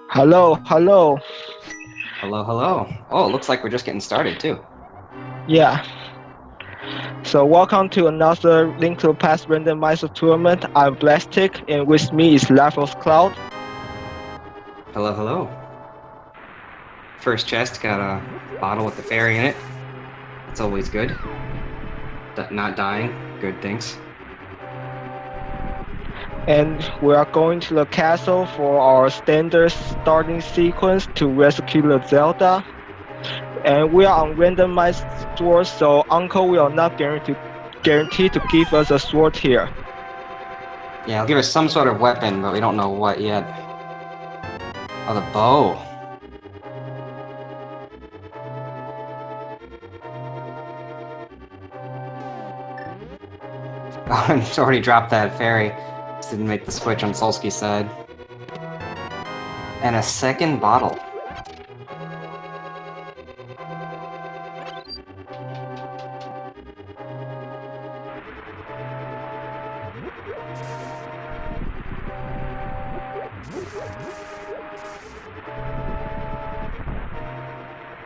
Hello, hello. Hello, hello. Oh, it looks like we're just getting started too. Yeah. So welcome to another Link to the Past Randomizer tournament. I'm Blastic, and with me is Levels Cloud. Hello, hello. First chest got a bottle with the fairy in it. That's always good. Not dying, good things. And we are going to the castle for our standard starting sequence to rescue the Zelda. And we are on randomized swords, so Uncle will not guarantee to give us a sword here. Yeah, I'll give us some sort of weapon, but we don't know what yet. Oh, the bow. Oh, it's already dropped that fairy. Just didn't make the switch on Solski's side. And a second bottle.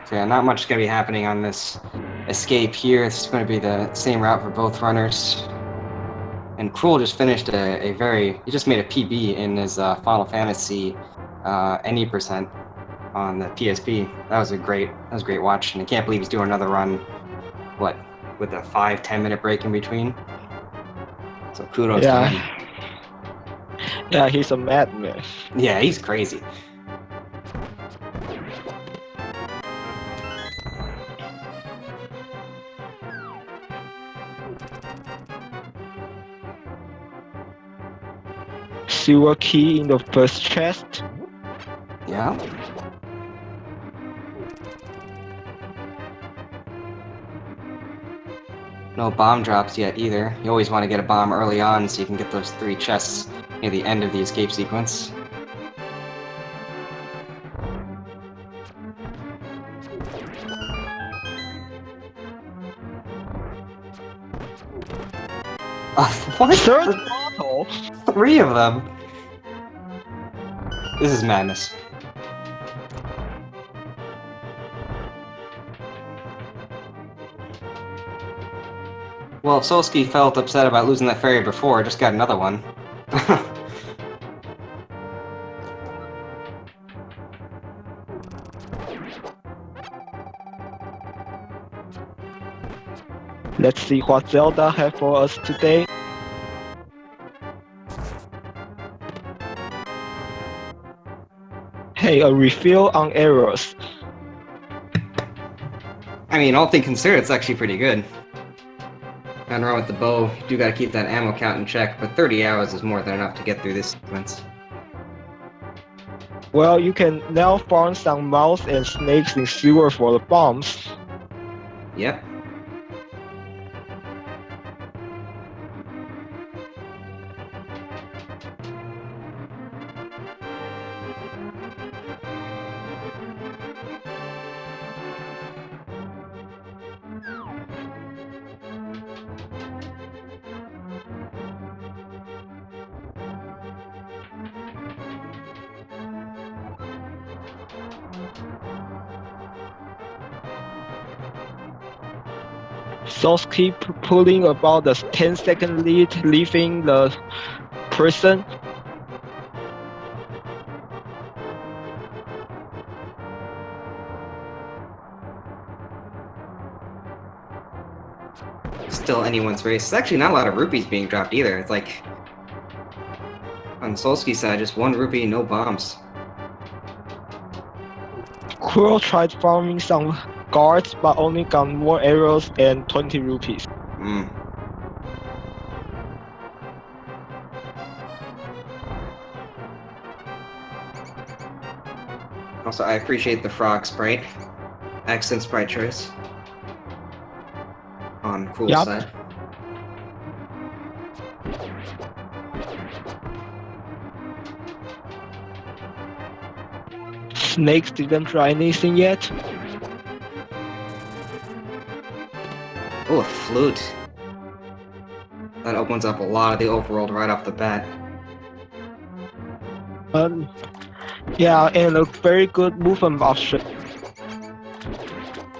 So yeah, not much is going to be happening on this escape here. It's going to be the same route for both runners. And Crrool just finished he just made a PB in his Final Fantasy NE% on the PSP. That was a great watch, and I can't believe he's doing another run, with a 5-10 minute break in between. So kudos to him. Yeah, he's a madman. Yeah, he's crazy. Silver key in the first chest. Yeah. No bomb drops yet either. You always want to get a bomb early on so you can get those 3 chests near the end of the escape sequence. What? Third bottle? 3 of them? This is madness. Well, if Solski felt upset about losing that fairy before, just got another one. Let's see what Zelda has for us today. Hey, a refill on arrows. I mean, all things considered, it's actually pretty good. Nothing wrong with the bow. You do gotta keep that ammo count in check, but 30 hours is more than enough to get through this sequence. Well, you can now farm some mouse and snakes in silver for the bombs. Yep. Solski pulling about a 10-second lead, leaving the prison. Still anyone's race. It's actually not a lot of rupees being dropped either. It's like, on Solski's side, just 1 rupee, no bombs. Crrool tried farming some guards, but only got more arrows and 20 rupees. Also, I appreciate the frog sprite. Excellent sprite choice. On Crrool's side. Snakes didn't try anything yet. Oh, a flute. That opens up a lot of the overworld right off the bat. Yeah, and a very good movement option.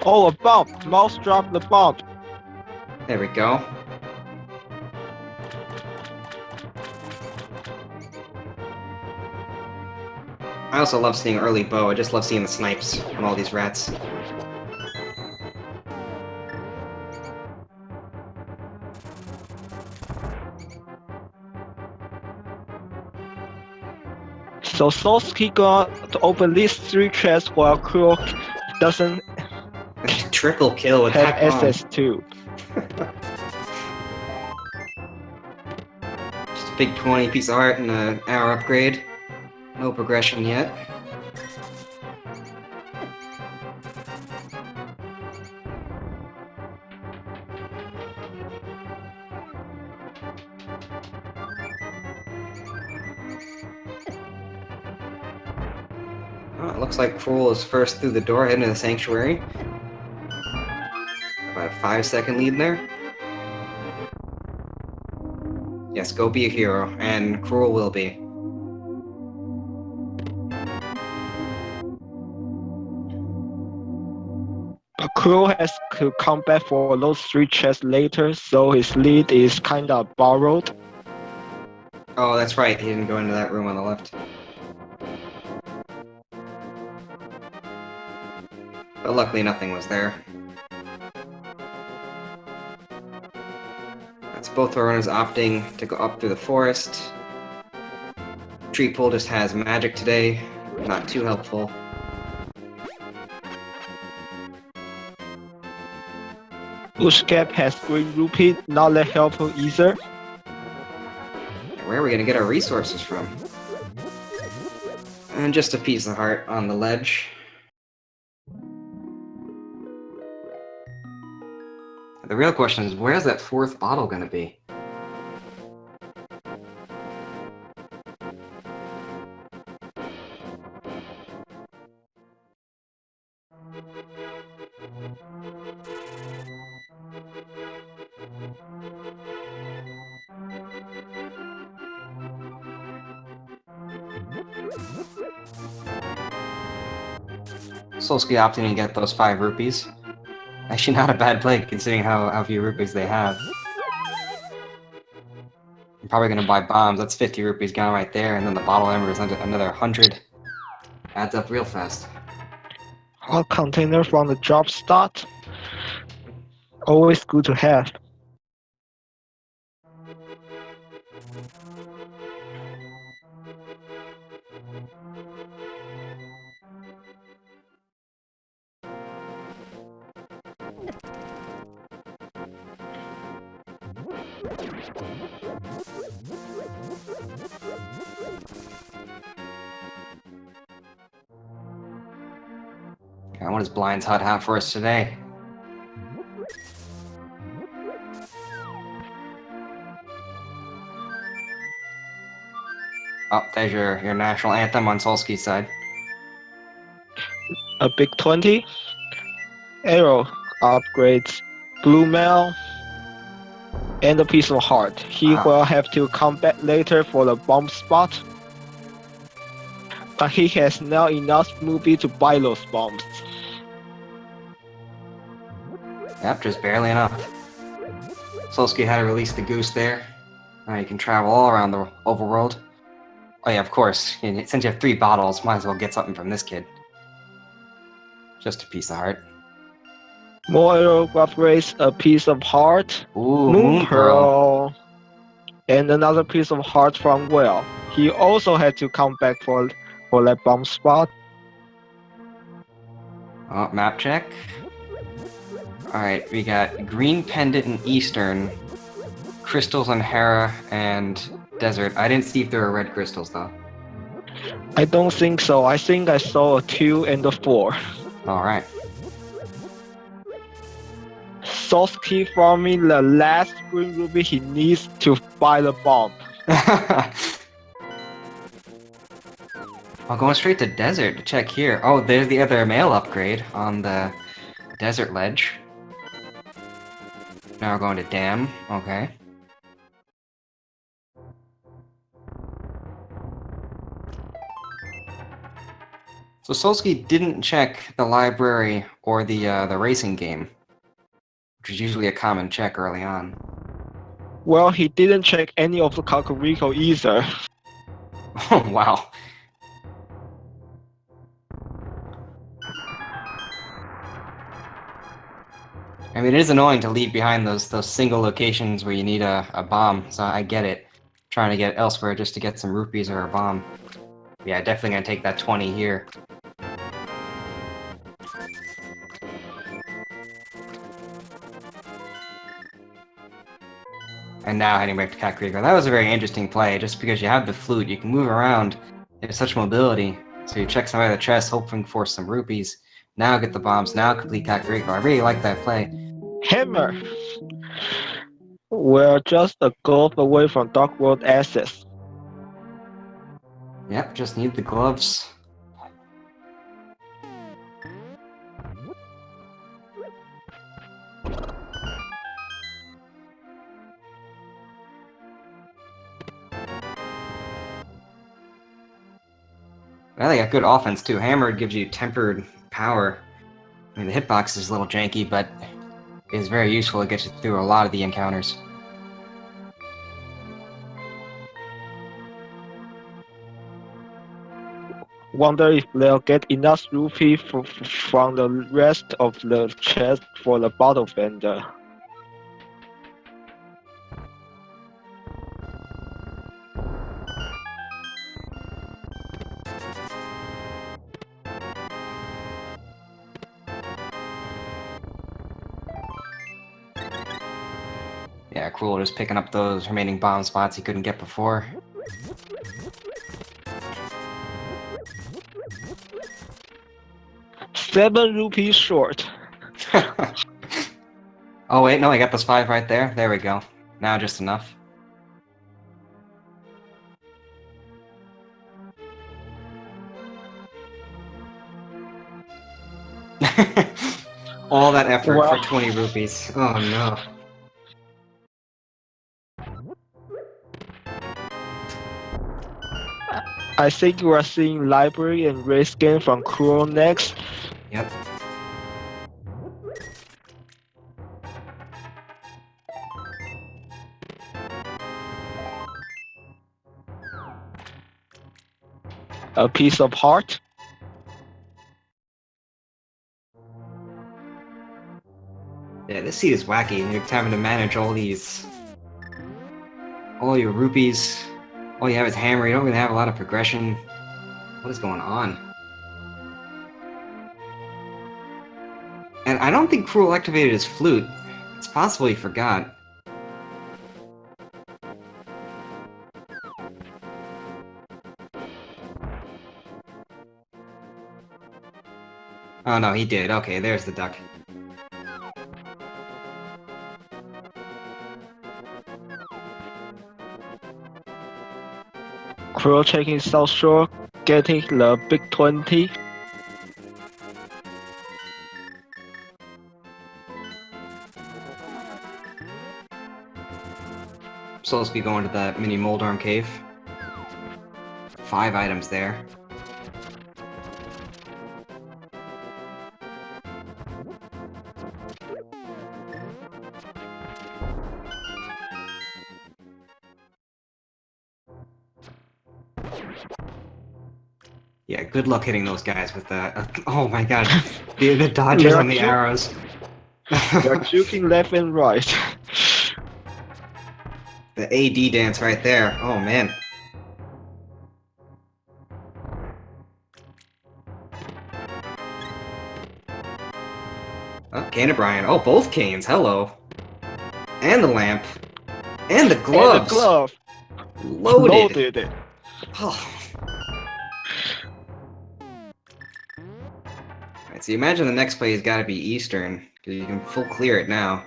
Oh, a bomb! Mouse dropped the bomb. There we go. I also love seeing early bow. I just love seeing the snipes on all these rats. So Solski got to open these 3 chests while Crrool doesn't Triple kill with have that bomb. access to. Just a big 20 piece of art and an hour upgrade. No progression yet. Oh, it looks like Crrool is first through the door heading to the sanctuary. About a 5-second lead there. Yes, go be a hero, and Crrool will be. But Crrool has to come back for those 3 chests later, so his lead is kinda borrowed. Oh, that's right, he didn't go into that room on the left. But luckily nothing was there. That's both our runners opting to go up through the forest. Tree Pull just has magic today, not too helpful. Ushcap has green rupee, not that helpful either. Where are we gonna get our resources from? And just a piece of heart on the ledge. The real question is, where's that 4th bottle gonna be? Solski opting to get those 5 rupees. Actually, not a bad play considering how few rupees they have. I'm probably gonna buy bombs. That's 50 rupees gone right there, and then the bottle ember is another 100. Adds up real fast. Hot container from the drop start. Always good to have. Okay, what does Blind's Hut have for us today? Oh, there's your national anthem on Solski's side. A big 20. Arrow upgrades. Blue mail. And a piece of heart. He Wow. will have to come back later for the bomb spot. But he has now enough movie to buy those bombs. Yep, just barely enough. Solski had to release the goose there. Now you can travel all around the overworld. Oh yeah, of course. Since you have 3 bottles, might as well get something from this kid. Just a piece of heart. More arrow upgrades, a piece of heart. Ooh, Moon Moon Pearl. Pearl. And another piece of heart from Well. He also had to come back for that bomb spot. Oh, map check. Alright, we got Green Pendant and Eastern, Crystals on Hera, and Desert. I didn't see if there were red crystals, though. I don't think so. I think I saw a 2 and a 4. Alright. Solski farming the last green ruby he needs to buy the bomb. Well, going straight to Desert to check here. Oh, there's the other mail upgrade on the Desert Ledge. Now we're going to Dam. Okay. So Solski didn't check the library or the racing game, which is usually a common check early on. Well, he didn't check any of the Kakariko either. Oh, wow. I mean, it is annoying to leave behind those single locations where you need a bomb, so I get it. Trying to get elsewhere just to get some rupees or a bomb. Yeah, definitely gonna take that 20 here. And now heading back to Kakariko. That was a very interesting play, just because you have the flute, you can move around, you have such mobility. So you check some of the chest, hoping for some rupees. Now get the bombs, now complete Kakariko. I really like that play. Hammer! We're just a golf away from Dark World access. Yep, just need the gloves. Well, they got good offense too. Hammered gives you tempered power. I mean, the hitbox is a little janky, but is very useful. It gets you through a lot of the encounters. Wonder if they'll get enough rupee from the rest of the chest for the bottle vendor. Yeah, Crrool just picking up those remaining bomb spots he couldn't get before. Seven rupees short. Oh wait, no, I got those 5 right there. There we go. Now just enough. All that effort for 20 rupees. Oh no. I think we are seeing library and race game from Crrool next. Yep. A piece of heart. Yeah, this seat is wacky. You're having to manage all your rupees. All you have is hammer. You don't really have a lot of progression. What is going on? And I don't think Crrool activated his flute. It's possible he forgot. Oh no, he did. Okay, there's the duck. Crrool checking South Shore, getting the big 20. Solski going to the mini Moldorm cave. 5 items there. Yeah, good luck hitting those guys with the... oh my god, the dodges on the arrows. They're juking left and right. The AD dance right there. Oh man. Oh, Cane O'Brien. Oh, both canes. Hello. And the lamp. And the gloves. And the glove. Loaded. Loaded. Oh. Alright, so you imagine the next play has got to be Eastern, because you can full clear it now.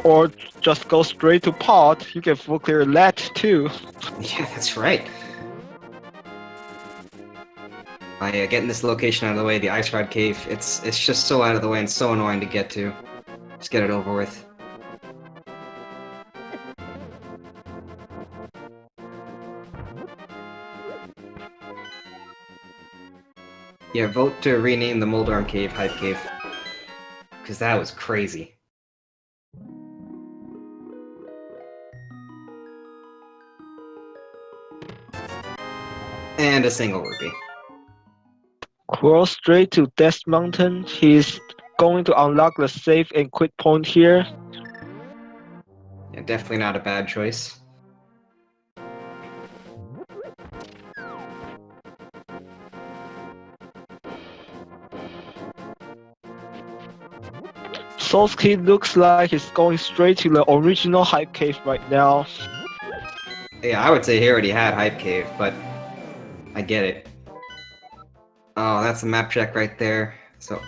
Or just go straight to pot. You can full clear that too. Yeah, that's right. By getting this location out of the way, the Ice Rod Cave, it's just so out of the way and so annoying to get to. Just get it over with. Yeah, vote to rename the Moldorm Cave Hype Cave. Because that was crazy. And a single rupee. Crrool straight to Death Mountain. He's going to unlock the save and quit point here. Yeah, definitely not a bad choice. Solski looks like he's going straight to the original Hype Cave right now. Yeah, I would say he already had Hype Cave, but I get it. Oh, that's a map check right there. So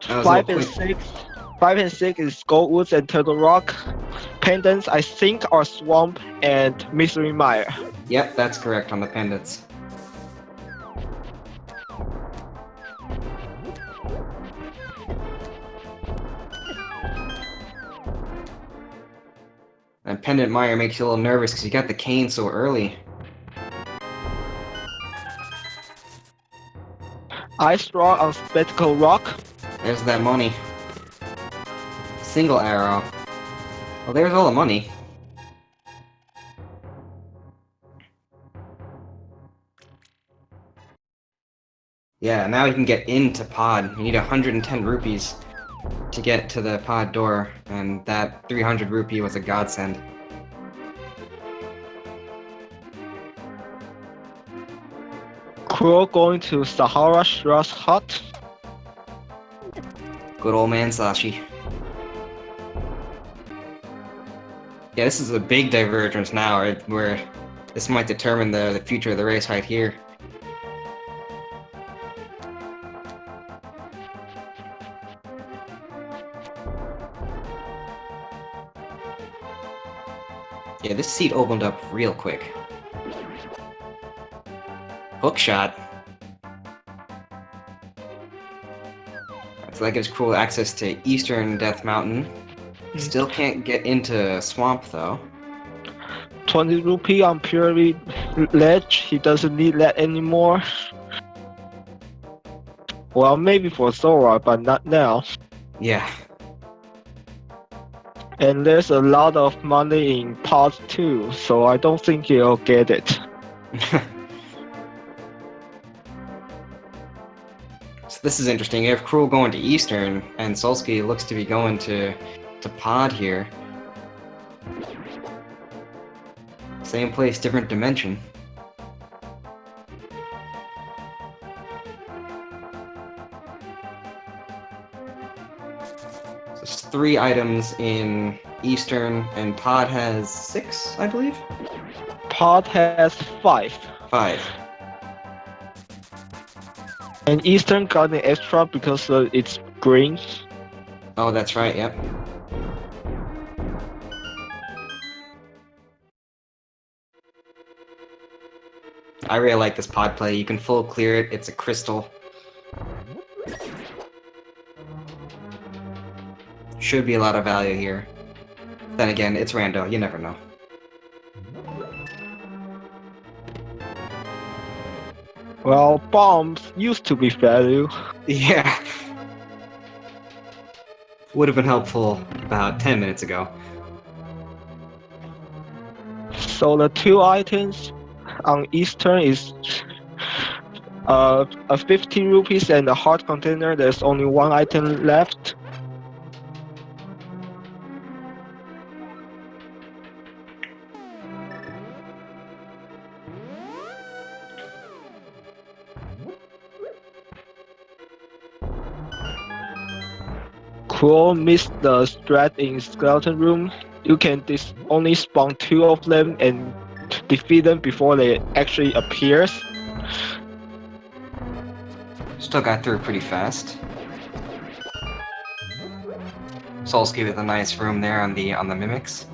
that was a little 5 and quick. 6. 5 and 6 is Goldwoods and Turtle Rock. Pendants, I think, are Swamp and Mystery Mire. Yep, that's correct on the pendants. And Pendant Mire makes you a little nervous because you got the cane so early. Ice Rock on Spectacle Rock. There's that money. Single arrow. Well, there's all the money. Yeah, now you can get into pod. You need 110 rupees to get to the pod door, and that 300 rupee was a godsend. Crrool going to Sahara Shroud's hut. Good old man Sashi. Yeah, this is a big divergence now, right, where this might determine the future of the race right here. Yeah, this seat opened up real quick. Hook shot. So that gives Crrool access to Eastern Death Mountain. Still can't get into Swamp though. 20 rupee on purely ledge. He doesn't need that anymore. Well, maybe for Zora, but not now. Yeah. And there's a lot of money in part 2, so I don't think he'll get it. So this is interesting. You have Crrool going to Eastern, and Solski looks to be going to Pod here. Same place, different dimension. So it's 3 items in Eastern, and Pod has 6, I believe? Part has 5. 5. And Eastern got an extra because it's green. Oh, that's right, yep. I really like this pod play. You can full clear it, it's a crystal. Should be a lot of value here. Then again, it's rando, you never know. Well, bombs used to be value. Yeah. Would have been helpful about 10 minutes ago. So the 2 items on Eastern is a 50 rupees and a heart container. There's only 1 item left. Crrool missed the strat in Skeleton Room. You can only spawn 2 of them and defeat them before they actually appears. Still got through pretty fast. Solski with a nice room there on the mimics.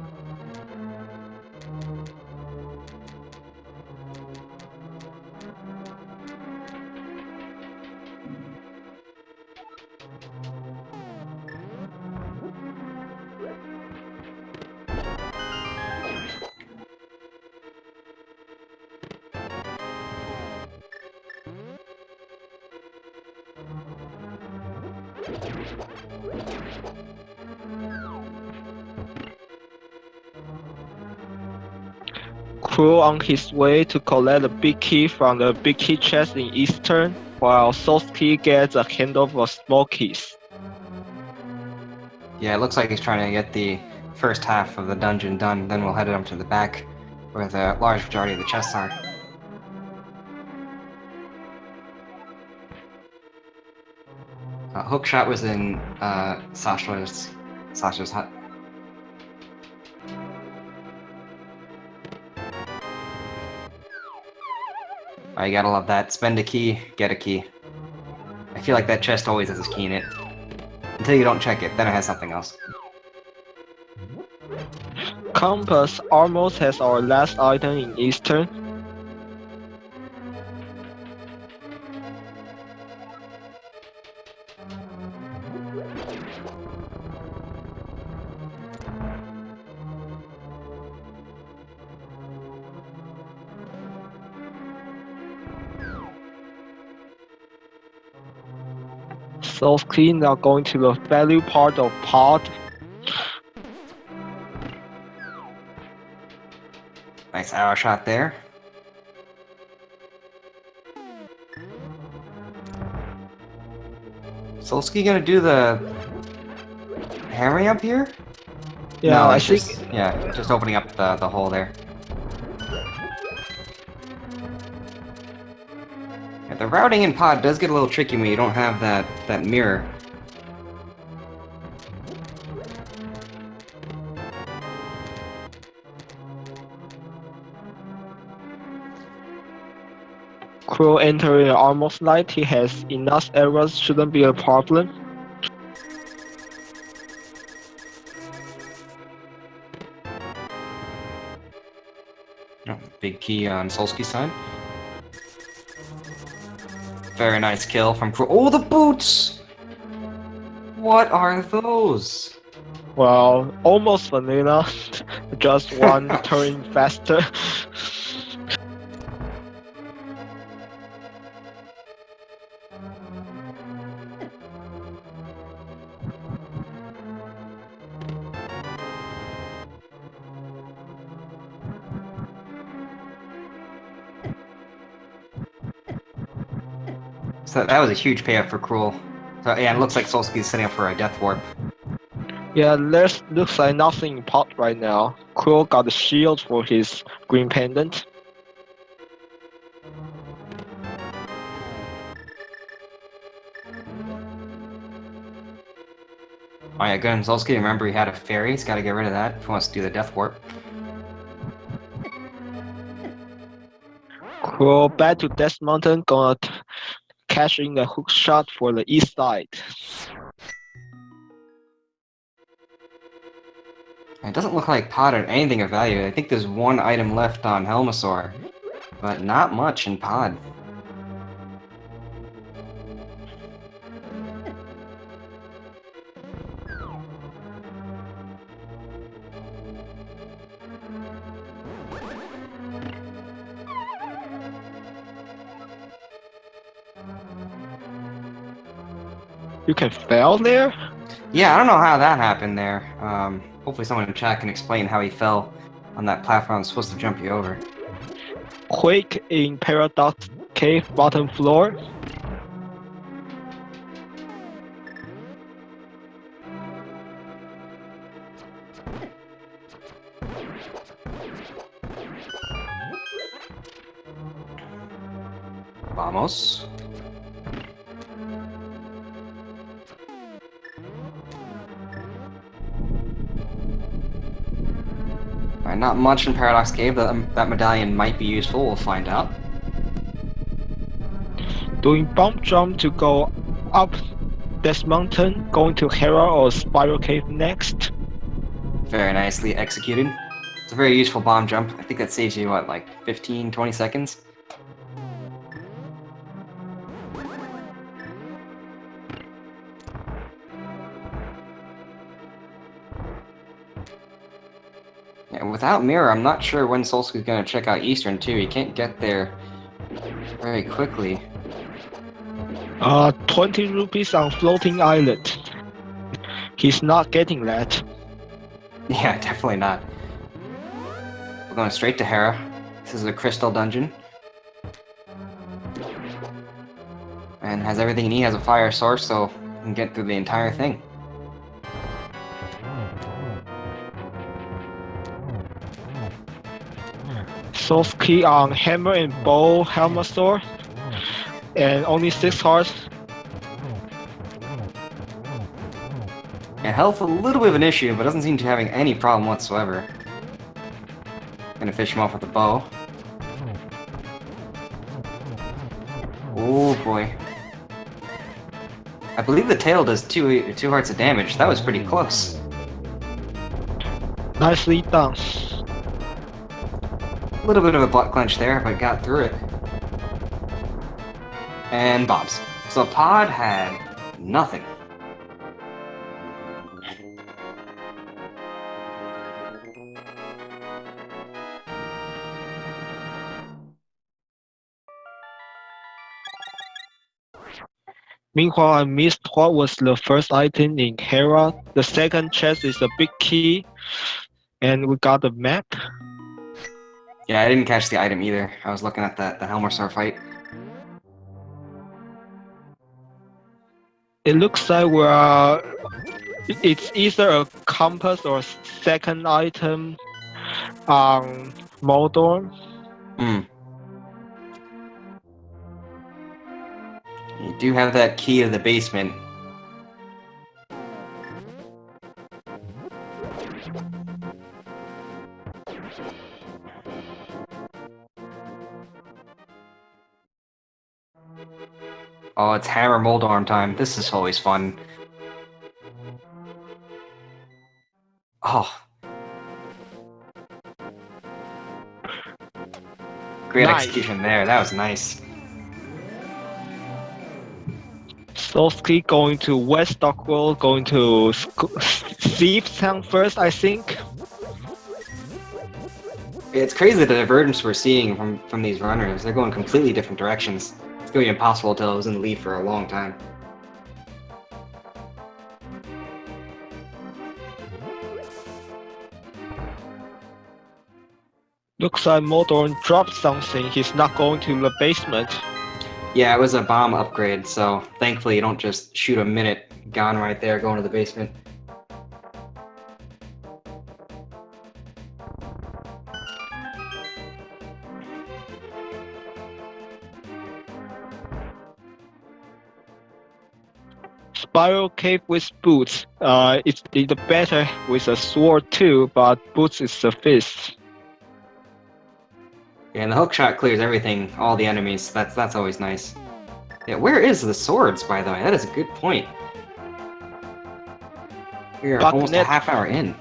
Crrool on his way to collect the big key from the big key chest in Eastern, while Solski gets a handle of small keys. Yeah, it looks like he's trying to get the first half of the dungeon done, then we'll head up to the back, where the large majority of the chests are. Hookshot was in Sasha's hut. I gotta love that. Spend a key, get a key. I feel like that chest always has a key in it. Until you don't check it, then it has something else. Compass almost has our last item in Eastern. Solski now going to the value part of pod. Nice arrow shot there. Solski gonna do the hammering up here? Yeah, no, I it's think just opening up the hole there. Yeah, the routing in pod does get a little tricky when you don't have that mirror. Crrool entering almost light. He has enough errors, shouldn't be a problem. Oh, big key on Solski's side. Very nice kill from Crrool. Oh, the boots! What are those? Well, almost vanilla, just one turn faster. So that was a huge payoff for Crrool. So yeah, it looks like Solski's setting up for a death warp. Yeah, there's looks like nothing in pot right now. Crrool got the shield for his green pendant. Oh yeah, good on Solski. Remember, he had a fairy. He's got to get rid of that if he wants to do the death warp. Crrool back to Death Mountain, gonna cash in the hook shot for the east side. It doesn't look like pod or anything of value. I think there's one item left on Helmasaur, but not much in pod. You can fail there? Yeah, I don't know how that happened there. Hopefully someone in chat can explain how he fell on that platform that's supposed to jump you over. Quake in Paradox Cave bottom floor. Vamos. Alright, not much in Paradox Cave. That medallion might be useful. We'll find out. Doing bump jump to go up this mountain, going to Hera or Spiral Cave next. Very nicely executed. It's a very useful bomb jump. I think that saves you, what, like 15, 20 seconds? Yeah, without Mirror, I'm not sure when Solski's gonna check out Eastern, too. He can't get there very quickly. 20 rupees on floating island. He's not getting that. Yeah, definitely not. We're going straight to Hera. This is a crystal dungeon. And has everything he needs, has a fire source, so he can get through the entire thing. Solski on hammer and bow, hammer sword, and only 6 hearts. Yeah, health a little bit of an issue, but doesn't seem to be having any problem whatsoever. Gonna fish him off with the bow. Oh boy. I believe the tail does two hearts of damage. That was pretty close. Nicely done. A little bit of a butt clench there, but got through it. And bombs. So Pod had nothing. Meanwhile, I missed what was the first item in Hera. The second chest is a big key, and we got the map. Yeah, I didn't catch the item either. I was looking at the Helmerstar fight. It looks like it's either a compass or second item on Moldorm. Hmm. You do have that key to the basement. Oh, it's Hammer Moldarm time. This is always fun. Oh. Great Nice. execution there. That was nice. Solski going to West Dockwell, going to Thieves Town first, I think. It's crazy the divergence we're seeing from these runners. They're going completely different directions. It's going to be impossible until I was in the lead for a long time. Looks like Moldorm dropped something. He's not going to the basement. Yeah, it was a bomb upgrade, so thankfully you don't just shoot a minute gone right there going to the basement. Spiral Cave with boots. It's better with a sword too, but boots is the fist. Yeah, and the hook shot clears everything, all the enemies. That's always nice. Yeah, where is the swords, by the way? That is a good point. We are almost a half hour in.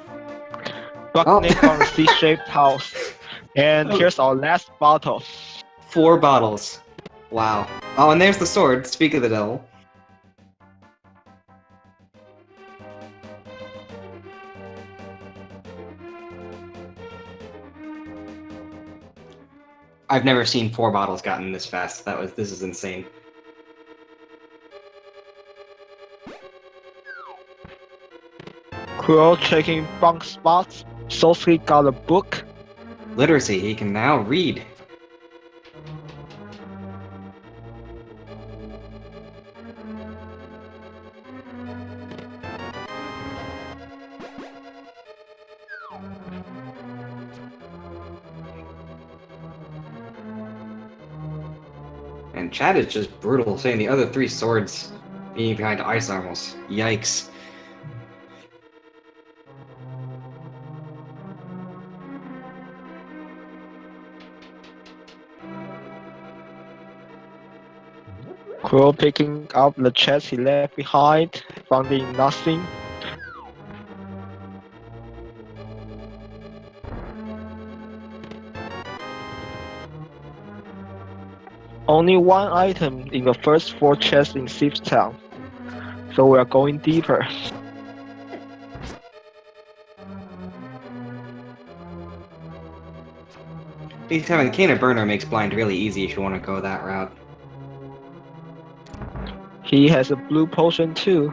Bucknet from C-shaped house. And here's our last bottle. 4 bottles. Wow. Oh, and there's the sword. Speak of the devil. I've never seen 4 bottles gotten this fast. This is insane. Crrool checking bunk spots. Solski got a book. Literacy, he can now read. And chat is just brutal, saying the other 3 swords being behind ice armors. Yikes. Crrool picking up the chest he left behind, finding nothing. Only 1 item in the first 4 chests in Thieves Town, so we are going deeper. Having Cane of Burner makes blind really easy if you want to go that route. He has a blue potion too.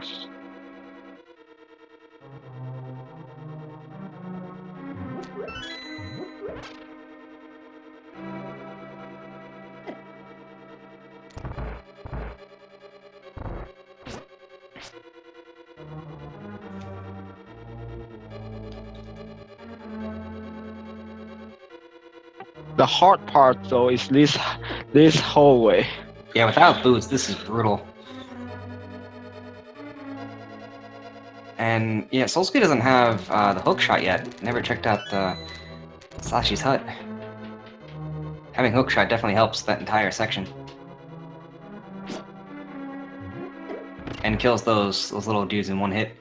The hard part though is this hallway. Yeah, without boots, this is brutal. And yeah, Solski doesn't have the hook shot yet. Never checked out Sashi's hut. Having hook shot definitely helps that entire section. And kills those little dudes in one hit.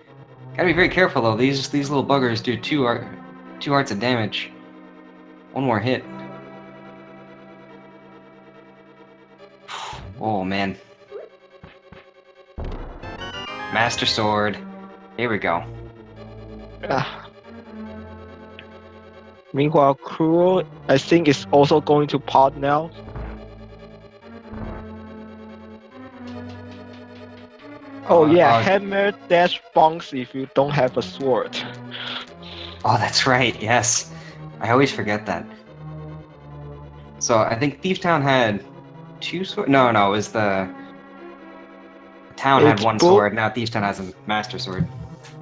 Gotta be very careful though. These little buggers do two hearts of damage. One more hit. Oh man. Master Sword. Here we go. Meanwhile, Crrool, I think, is also going to pod now. Oh yeah, hammer dash bonks if you don't have a sword. Oh, that's right. Yes, I always forget that. So I think Thief Town had two swords. No, it was the town had It's one book. sword. Now Thief Town has a Master Sword.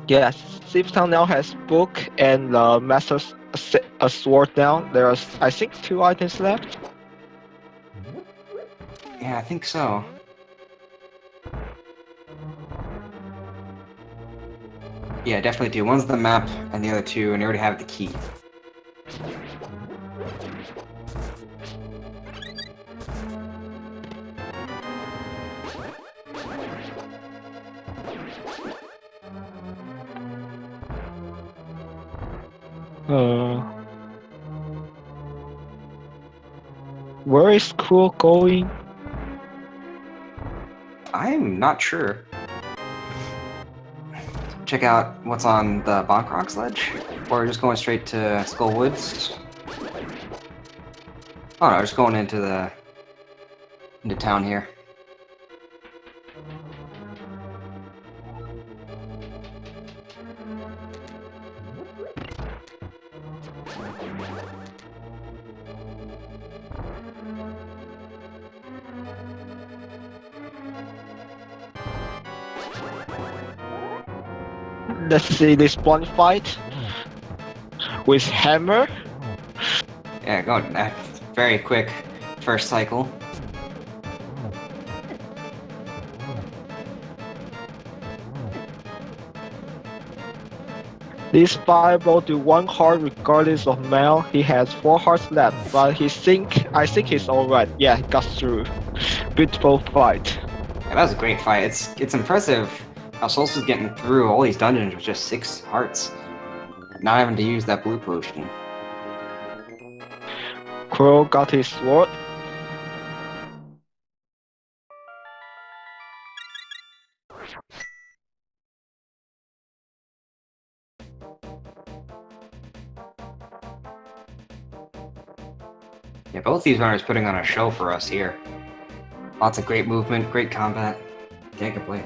Yes, Thief Town now has book and master a sword now. There's I think 2 items left. Yeah, I think so. Yeah, definitely do. One's the map, and the other two, and you already have the key. Where is Crrool going? I'm not sure. Check out what's on the Bonk Rock sledge, or just going straight to Skull Woods. Oh no, just going into town here. Let's see this one fight with hammer. Yeah, go very quick first cycle. This fireball do 1 heart regardless of mana. He has 4 hearts left, but I think he's alright. Yeah, he got through. Beautiful fight. Yeah, that was a great fight. It's impressive how Solsti's getting through all these dungeons with just 6 hearts. Not having to use that blue potion. Crrool got his sword. Yeah, both these runners putting on a show for us here. Lots of great movement, great combat. Can't complain.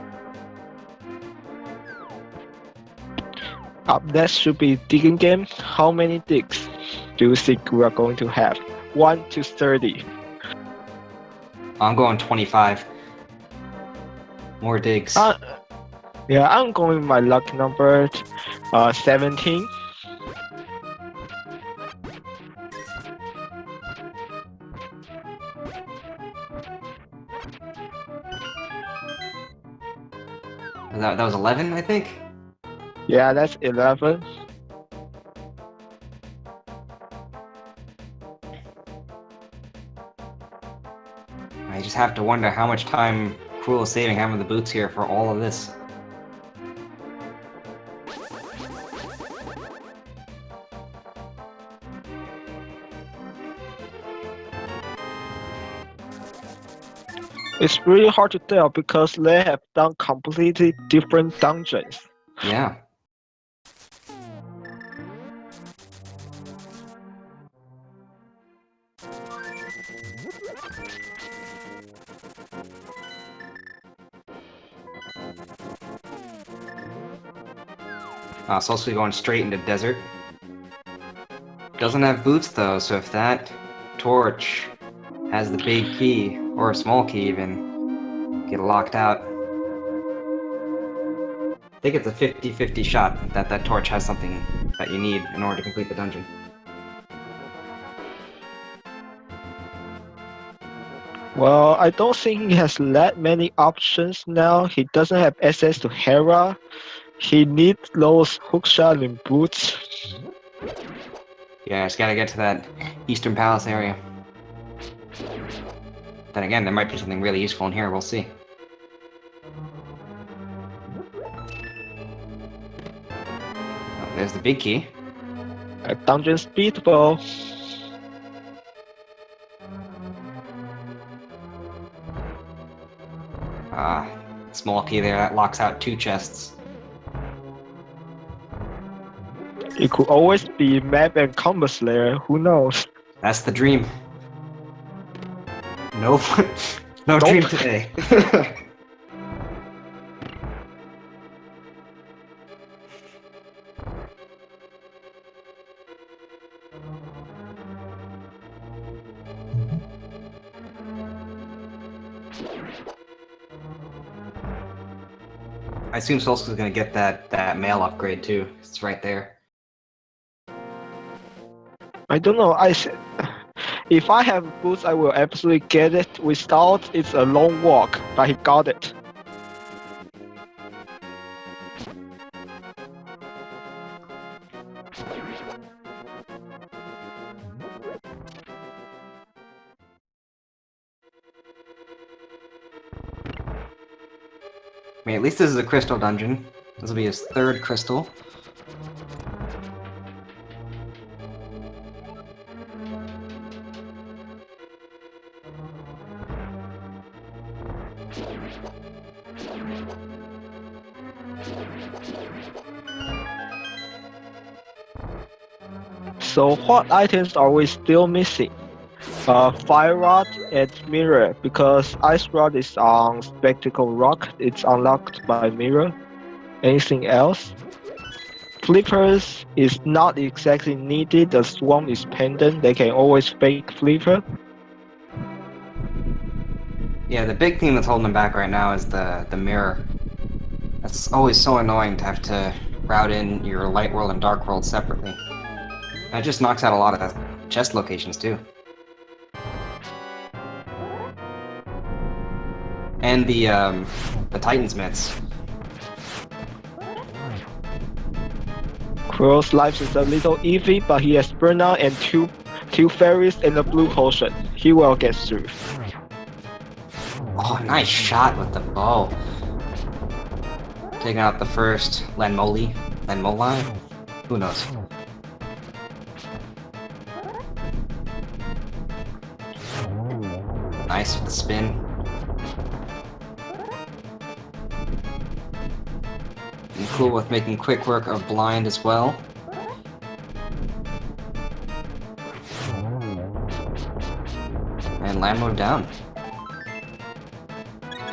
Up next should be digging game. How many digs do you think we are going to have? 1 to 30. I'm going 25. More digs. Yeah, I'm going with my lucky number 17. That was 11, I think? Yeah, that's 11. I just have to wonder how much time Crrool is saving having the boots here for all of this. It's really hard to tell because they have done completely different dungeons. Yeah. Solski going straight into desert. Doesn't have boots though, so if that torch has the big key, or a small key even, get locked out. I think it's a 50-50 shot that that torch has something that you need in order to complete the dungeon. Well, I don't think he has that many options now. He doesn't have access to Hera. He needs those hookshot and boots. Yeah, just gotta get to that Eastern Palace area. Then again, there might be something really useful in here, we'll see. Oh, there's the big key. A dungeon speedball. Small key there, that locks out 2 chests. It could always be map and combo slayer, who knows? That's the dream. No, no Nope. dream today. I assume Solski's gonna get that mail upgrade too. It's right there. I don't know. If I have boots, I will absolutely get it. Without, it's a long walk, but he got it. I mean, at least this is a crystal dungeon. This will be his 3rd crystal. So what items are we still missing? Fire rod and mirror, because ice rod is on spectacle rock. It's unlocked by mirror. Anything else? Flippers is not exactly needed. The swarm is pendant. They can always fake flipper. Yeah, the big thing that's holding him back right now is the mirror. That's always so annoying to have to route in your light world and dark world separately. That just knocks out a lot of the chest locations too. And the Titan's mitts. Crrool's life is a little iffy, but he has burnout and two fairies and a blue potion. He will get through. Oh, nice shot with the bow. Taking out the first Lenmoli? Who knows? Nice with the spin. And cool with making quick work of blind as well. And land mode down.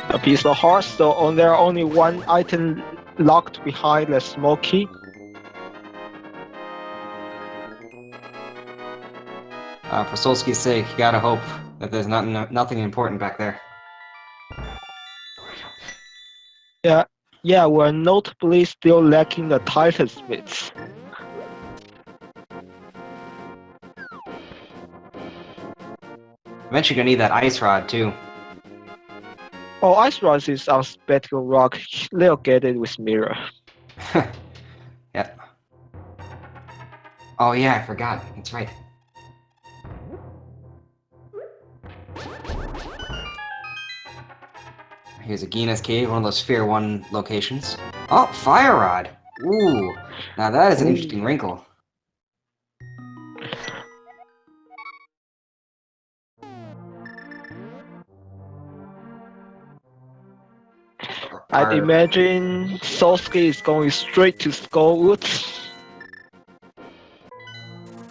A piece of heart, so there are only one item locked behind the small key. For Solski's sake, you gotta hope that there's nothing important back there. Yeah, we're notably still lacking the Titan's mitts. Eventually gonna need that ice rod too. Oh, Ice Rod is on Spectacle Rock. They'll get it with mirror. Yep. Oh yeah, I forgot. That's right. Here's a Gina's Cave, one of those Sphere 1 locations. Oh, Fire Rod! Ooh, now that is an interesting wrinkle. I'd imagine Solski is going straight to Skullwood.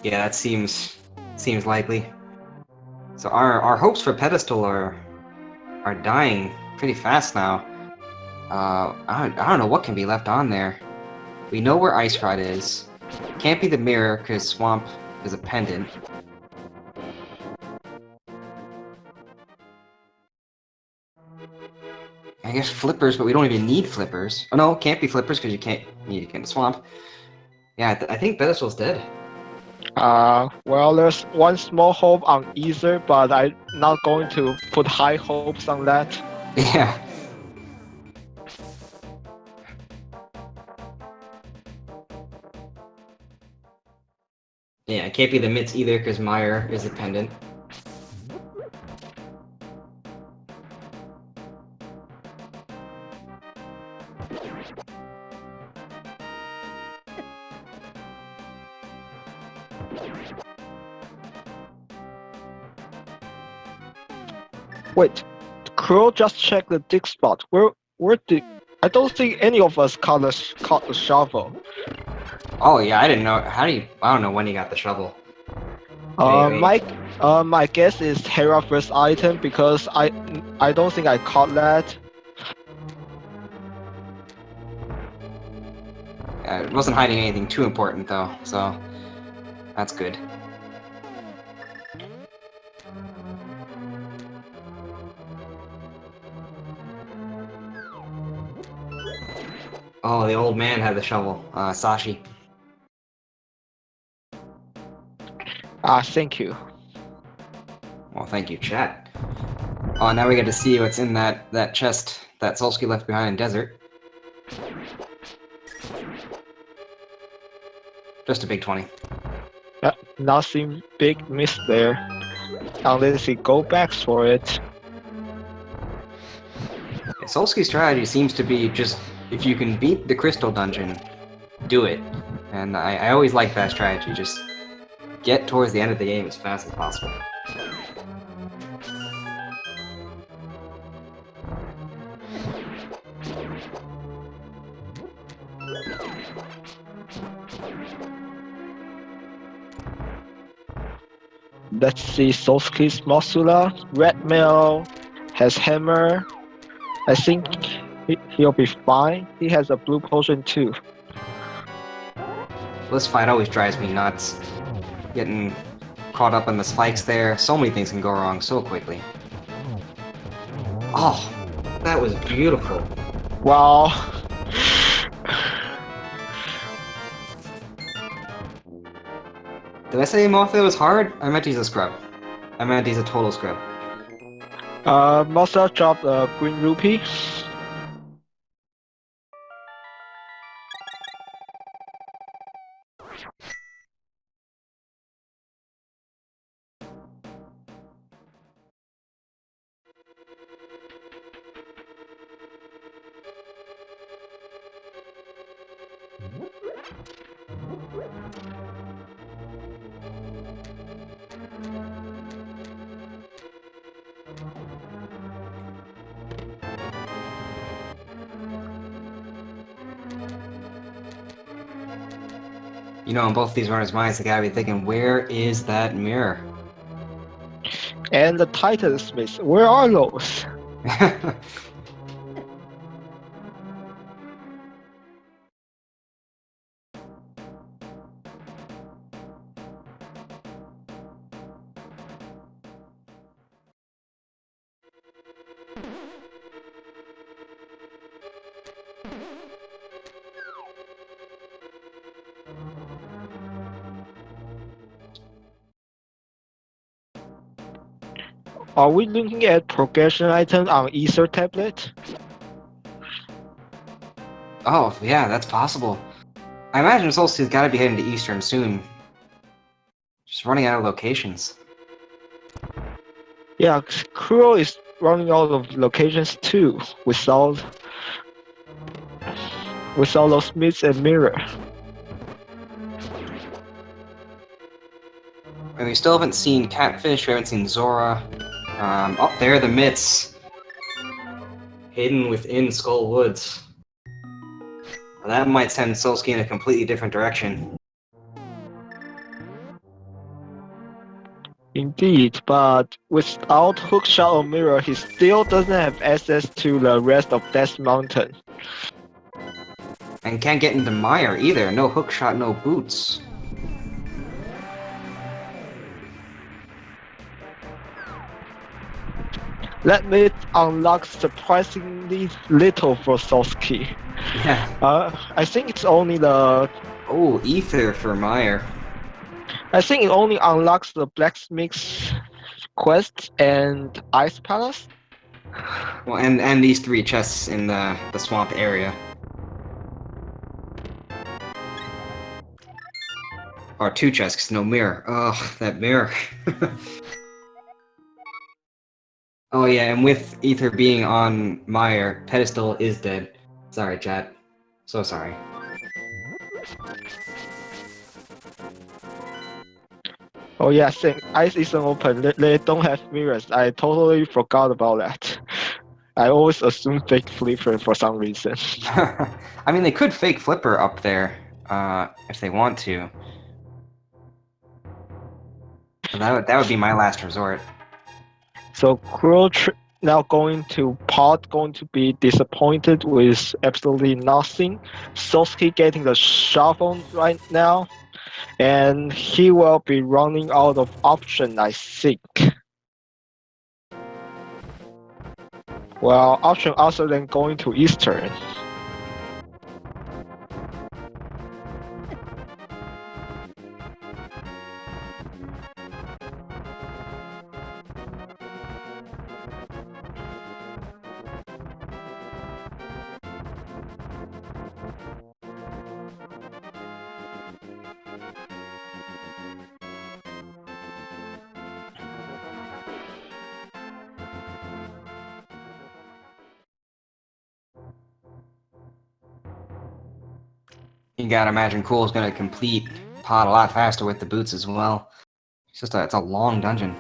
Yeah, that seems likely. So our hopes for Pedestal are dying pretty fast now. I don't know what can be left on there. We know where Ice Rod is. Can't be the mirror, because Swamp is a pendant. I guess flippers, but we don't even need flippers. Oh no, can't be flippers because you can't need to get in the swamp. Yeah, I think Pedestal's dead. Well, there's one small hope on Ether, but I'm not going to put high hopes on that. Yeah. Yeah, it can't be the Mitts either because Meyer is a pendant. Wait, Crrool just checked the dig spot. Where did? I don't think any of us caught the shovel. Oh yeah, I didn't know. I don't know when he got the shovel. Wait. My guess is Hera first item because I don't think I caught that. It wasn't hiding anything too important though, so that's good. Oh, the old man had the shovel. Sashi. Thank you. Well, thank you, chat. Oh, now we get to see what's in that chest that Solski left behind in desert. Just a big 20. Nothing big missed there. Unless he go back for it. Yeah, Solski's strategy seems to be just, if you can beat the crystal dungeon, do it. And I always like that strategy, just get towards the end of the game as fast as possible. Let's see Solski's Mosula. Red Mail has hammer. I think he'll be fine. He has a blue potion too. This fight always drives me nuts. Getting caught up in the spikes there. So many things can go wrong so quickly. Oh, that was beautiful. Wow. Did I say Martha was hard? I meant he's a scrub. I meant he's a total scrub. Mosula dropped a green rupee. You know, in both these runners' minds, they gotta be thinking, where is that mirror? And the Titan Smiths, where are those? Are we looking at progression items on Ether tablet? Oh, yeah, that's possible. I imagine Solstice's gotta be heading to Eastern soon. Just running out of locations. Yeah, Crrool is running out of locations too, without those myths and mirror. And we still haven't seen Catfish, we haven't seen Zora. Up there, the Mitts. Hidden within Skull Woods. That might send Solski in a completely different direction. Indeed, but without hookshot or mirror, he still doesn't have access to the rest of Death Mountain. And can't get into Mire either. No hook shot, no boots. That means unlock surprisingly little for Solski. Yeah. I think it's only the. Oh, Ether for Mire. I think it only unlocks the blacksmith's quest and Ice Palace. Well, and these 3 chests in the swamp area. Or 2 chests, 'cause no mirror. Oh, that mirror. Oh yeah, and with Ether being on Mire, Pedestal is dead. Sorry, chat. So sorry. Oh yeah, I think Ice isn't open. They don't have mirrors. I totally forgot about that. I always assume fake flipper for some reason. I mean, they could fake Flipper up there, if they want to. But that would be my last resort. So Crrool now going to be disappointed with absolutely nothing. Solski getting the shovel right now, and he will be running out of option, I think. Well, option other than going to Eastern. You gotta imagine Cool's gonna complete Pod a lot faster with the boots as well. It's a long dungeon.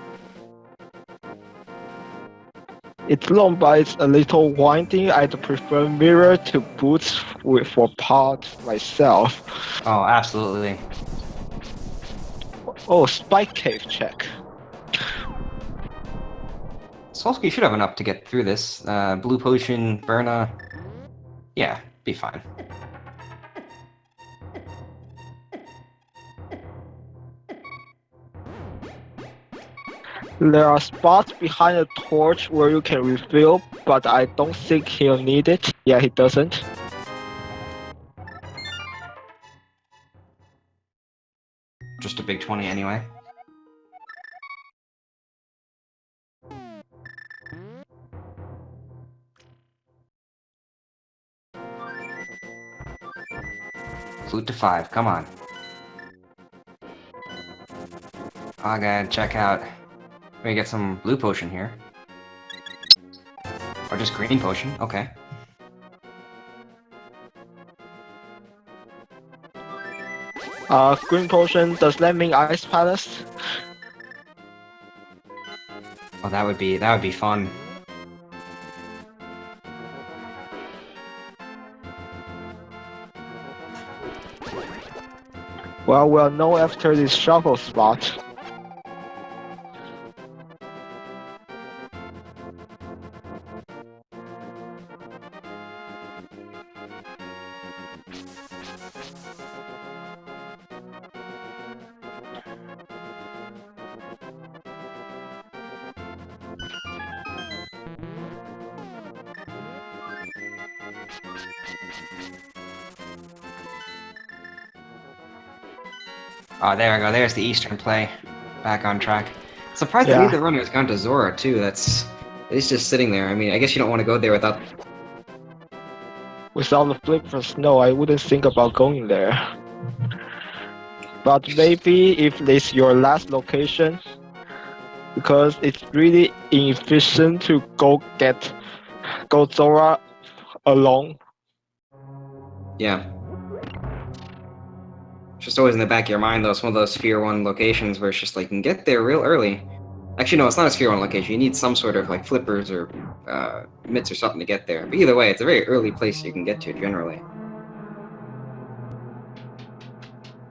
It's long, but it's a little winding. I'd prefer mirror to boots for pod myself. Oh, absolutely. Oh, spike cave check. Solski should have enough to get through this. Blue potion, Burna. Yeah, be fine. There are spots behind the torch where you can refill, but I don't think he'll need it. Yeah, he doesn't. Just a big 20 anyway. Flute to 5, come on. I gotta check out. We get some blue potion here. Or just green potion, okay. Green potion, does that mean Ice Palace? Oh, that would be fun. Well, we'll know after this shovel spot. Oh, there we go. There's the Eastern play. Back on track. Surprised that Yeah. neither runner has gone to Zora, too. It's just sitting there. I mean, I guess you don't want to go there without... Without the flip for snow, I wouldn't think about going there. But maybe if this your last location, because it's really inefficient to go Zora alone. Yeah. It's just always in the back of your mind, though. It's one of those Sphere 1 locations where it's just like, you can get there real early. Actually, no, it's not a Sphere 1 location. You need some sort of, like, flippers or mitts or something to get there. But either way, it's a very early place you can get to, generally.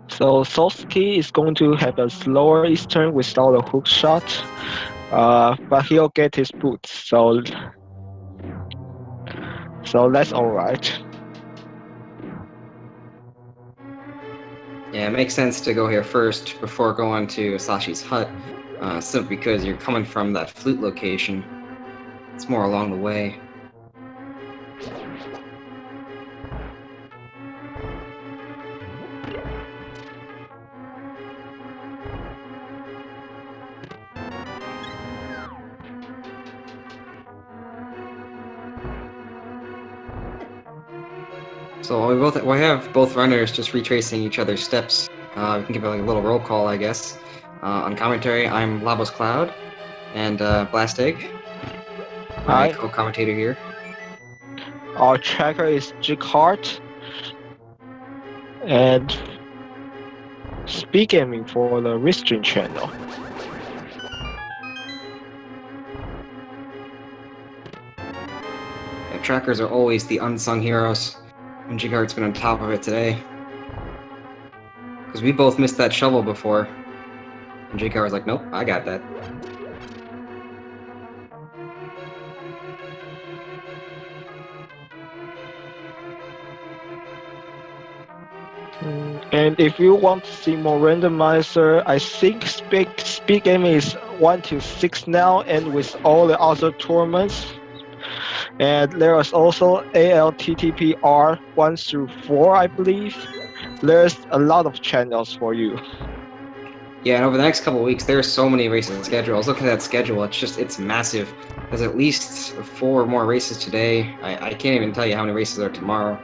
So Solski is going to have a slower Eastern without a hook shot, but he'll get his boots, so that's alright. Yeah, it makes sense to go here first before going to Sashi's hut, simply because you're coming from that flute location. It's more along the way. So we have both runners just retracing each other's steps. We can give like a little roll call, I guess. On commentary, I'm Lavos Cloud and Blast Egg, my Hi. co-commentator here. Our tracker is Jigheart. And Speak Gaming for the Restream channel. Yeah, trackers are always the unsung heroes, and Jigheart's been on top of it today. Because we both missed that shovel before, and Jighart was like, "Nope, I got that." And if you want to see more randomizer, I think Speak Gaming is 1 to 6 now, and with all the other tournaments. And there is also ALTTPR 1 through 4, I believe. There's a lot of channels for you. Yeah, and over the next couple of weeks, there's so many races scheduled. I was looking at that schedule; it's massive. There's at least 4 more races today. I can't even tell you how many races are tomorrow.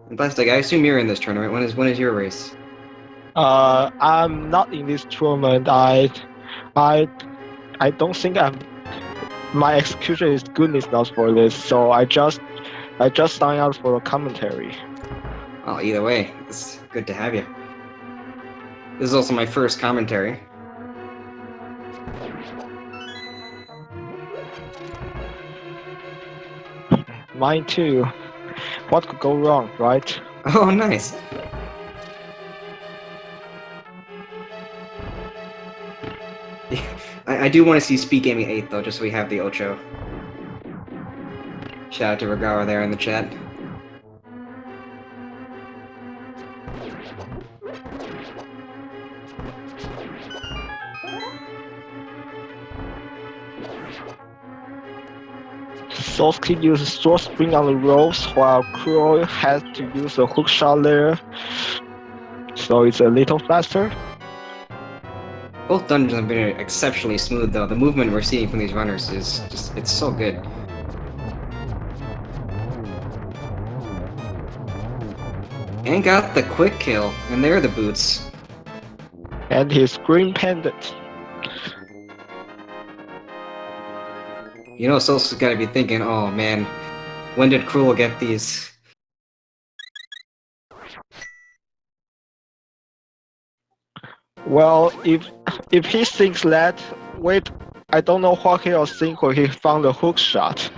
And Plastic, I assume you're in this tournament. When is your race? I'm not in this tournament. I don't think my execution is good enough for this, so I just signed up for a commentary. Oh, either way, it's good to have you. This is also my first commentary. Mine too. What could go wrong, right? Oh, nice. I do want to see Speed Gaming 8 though, just so we have the Ocho. Shout out to Regawa there in the chat. Solski uses sword spring on the ropes, while Crrool has to use a hook shot there, so it's a little faster. Both dungeons have been exceptionally smooth though. The movement we're seeing from these runners is just, it's so good. And got the quick kill, and there are the boots. And his green pendant. You know, Solski's gotta be thinking, oh man, when did Crrool get these? Well, if he thinks that, wait, I don't know what he'll think when he found the hook shot.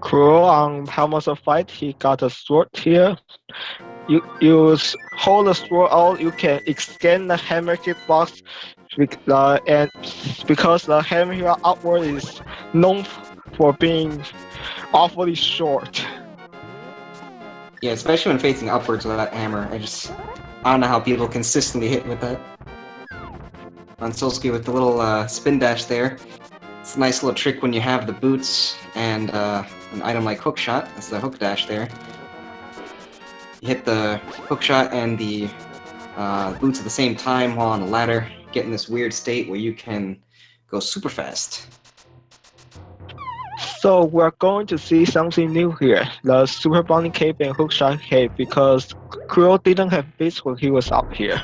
Crrool on Helmets of Fight, he got a sword here. You hold the sword out, you can extend the hammer hitbox, and because the hammer here upward is known for being awfully short. Yeah, especially when facing upwards with that hammer. I don't know how people consistently hit with that. On Solski with the little spin dash there. It's a nice little trick when you have the boots and an item like hook shot. That's the hook dash there. You hit the hook shot and the boots at the same time while on the ladder, get in this weird state where you can go super fast. So we're going to see something new here, the Super Bunny Cape and Hookshot Cape, because Crrool didn't have this when he was up here.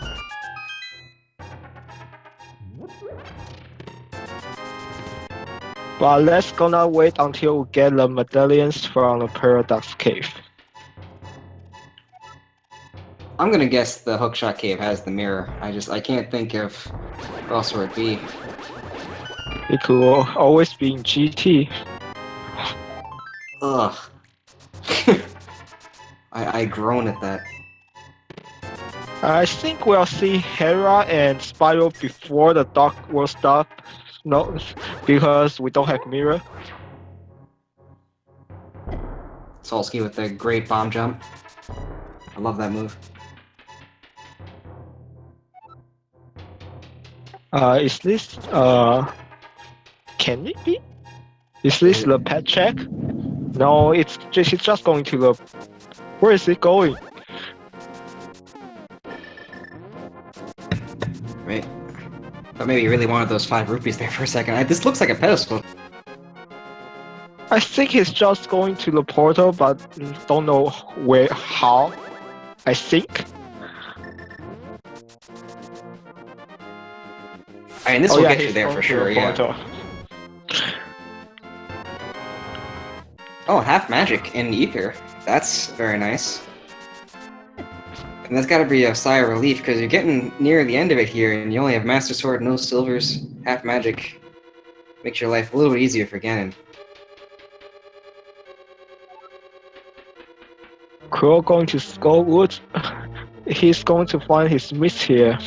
But let's gonna wait until we get the medallions from the Paradox Cave. I'm gonna guess the Hookshot Cave has the mirror. I can't think of where else would it be. It could always be in GT. Ugh. I groan at that. I think we'll see Hera and Spyro before the Dark World stuff. No, because we don't have mirror. Solski with the great bomb jump. I love that move. Is this can it be? Is this the pet check? No, it's just going to the. Where is it going? Right. But maybe you really wanted those 5 rupees there for a second. This looks like a pedestal. I think it's just going to the portal, but don't know where, how. I think. I mean, this will get you there for sure, yeah. Portal. Oh, half magic in ether. That's very nice. And that's gotta be a sigh of relief, because you're getting near the end of it here, and you only have Master Sword, no silvers, half magic. Makes your life a little bit easier for Ganon. Crrool going to Skullwood. He's going to find his miss here.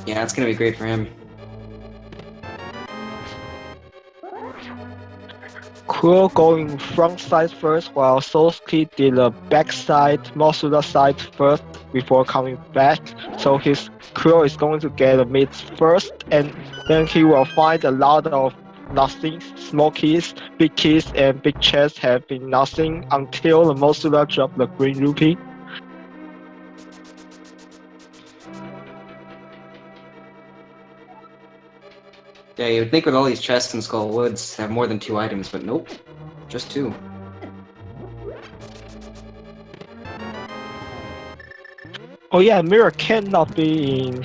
Yeah, that's gonna be great for him. Crrool going front side first, while Solski did the back side, Mosula side first before coming back. So his Crrool is going to get a mid first, and then he will find a lot of nothing. Small keys, big keys, and big chests have been nothing until the Mosula dropped the green rupee. Yeah, you would think with all these chests in Skull Woods have more than 2 items, but nope. Just 2. Oh yeah, mirror cannot be in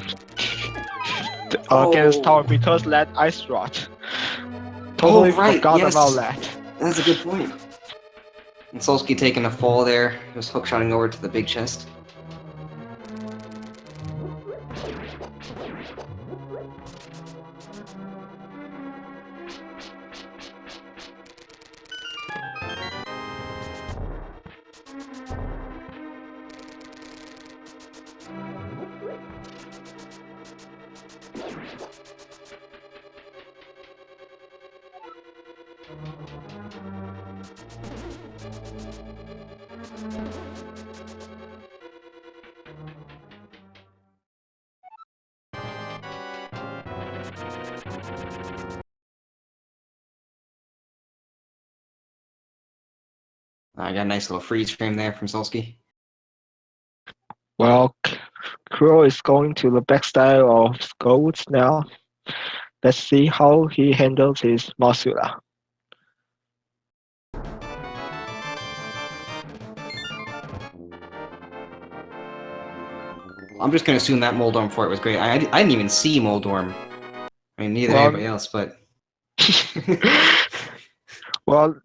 Ganon's tower because that ice rod. Totally forgot about that. That's a good point. And Solski taking a fall there, just hookshotting over to the big chest. I got a nice little freeze frame there from Solski. Well, Crrool is going to the backside of Skullwoods now. Let's see how he handles his Mosula. I'm just gonna assume that Moldorm fort was great. I didn't even see Moldorm. I mean, neither did anybody else, but... Well,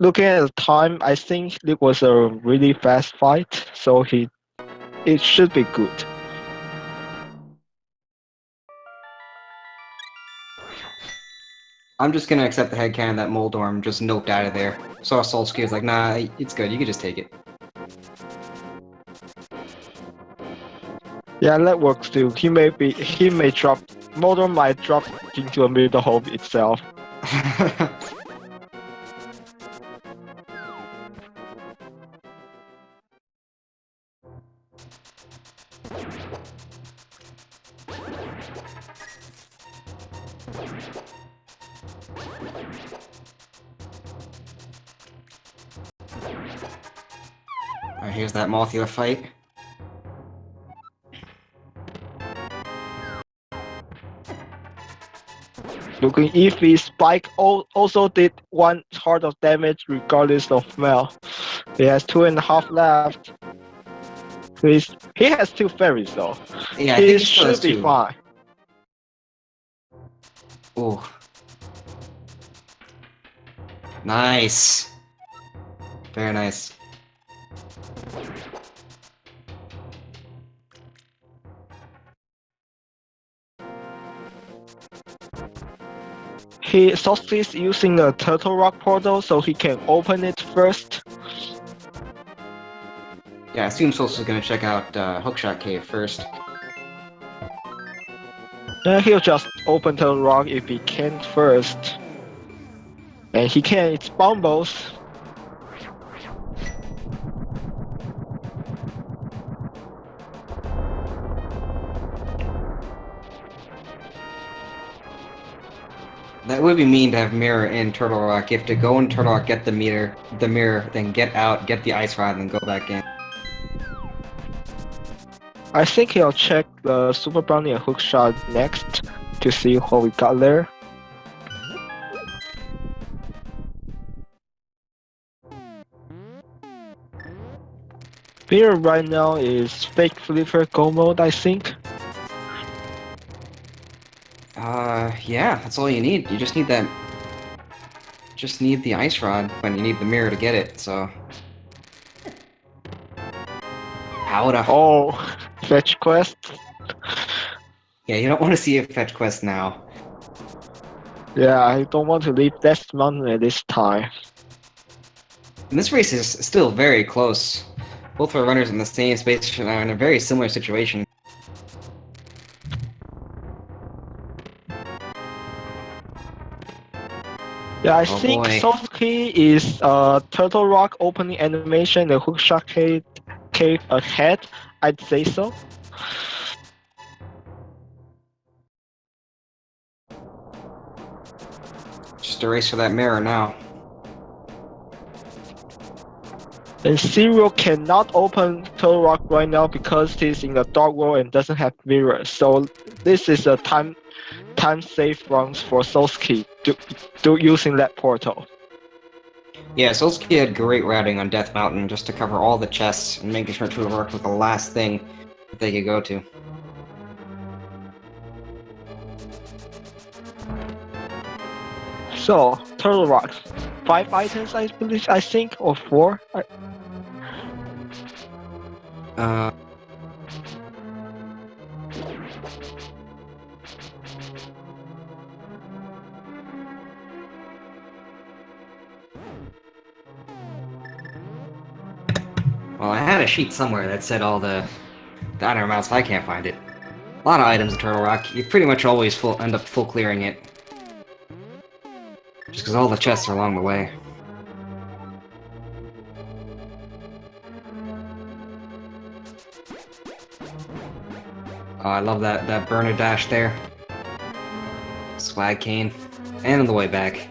looking at the time, I think it was a really fast fight, so it should be good. I'm just gonna accept the headcanon that Moldorm just noped out of there. Saw Solski was like, nah, it's good, you can just take it. Yeah, that works too. He may drop. Moldorm might drop into a middle hole itself. Alright, here's that Mothula fight. Looking iffy, Spike also did 1 heart of damage regardless of Mel. He has 2.5 left. He has 2 fairies though. Yeah, I He think he still has should be 2. fine. Ooh. Nice. Very nice. Solski is using a Turtle Rock portal so he can open it first. Yeah, I assume Solstice is gonna check out Hookshot Cave first. Then he'll just open Turtle Rock if he can first. And he can, it's Bombos. That would be mean to have Mirror in Turtle Rock. You have to go in Turtle Rock, get the mirror, then get out, get the ice rod, and then go back in. I think he'll check the Super Brownie and Hookshot next to see what we got there. Here right now is Fake Flipper Go mode, I think. Yeah, that's all you need. You just need that. Just need the ice rod, but you need the mirror to get it, so. Powder. Oh, fetch quest. Yeah, you don't want to see a fetch quest now. Yeah, I don't want to leave Death Mountain at this time. And this race is still very close. Both are runners in the same space are in a very similar situation. Yeah, I Oh think boy. Solski is Turtle Rock opening animation, the Hookshot cave ahead. I'd say so. Just a race for that mirror now. And Zero cannot open Turtle Rock right now because he's in the dark world and doesn't have mirrors. So this is a time safe runs for Solski to using that portal. Yeah, Solski had great routing on Death Mountain just to cover all the chests and making sure Turtle Rock was the last thing that they could go to. So Turtle Rock, 5 items I believe, I think, or 4. Uh, well, I had a sheet somewhere that said all the item amounts, but I can't find it. A lot of items in Turtle Rock. You pretty much always end up full clearing it. Just because all the chests are along the way. Oh, I love that burner dash there. Swag cane. And on the way back.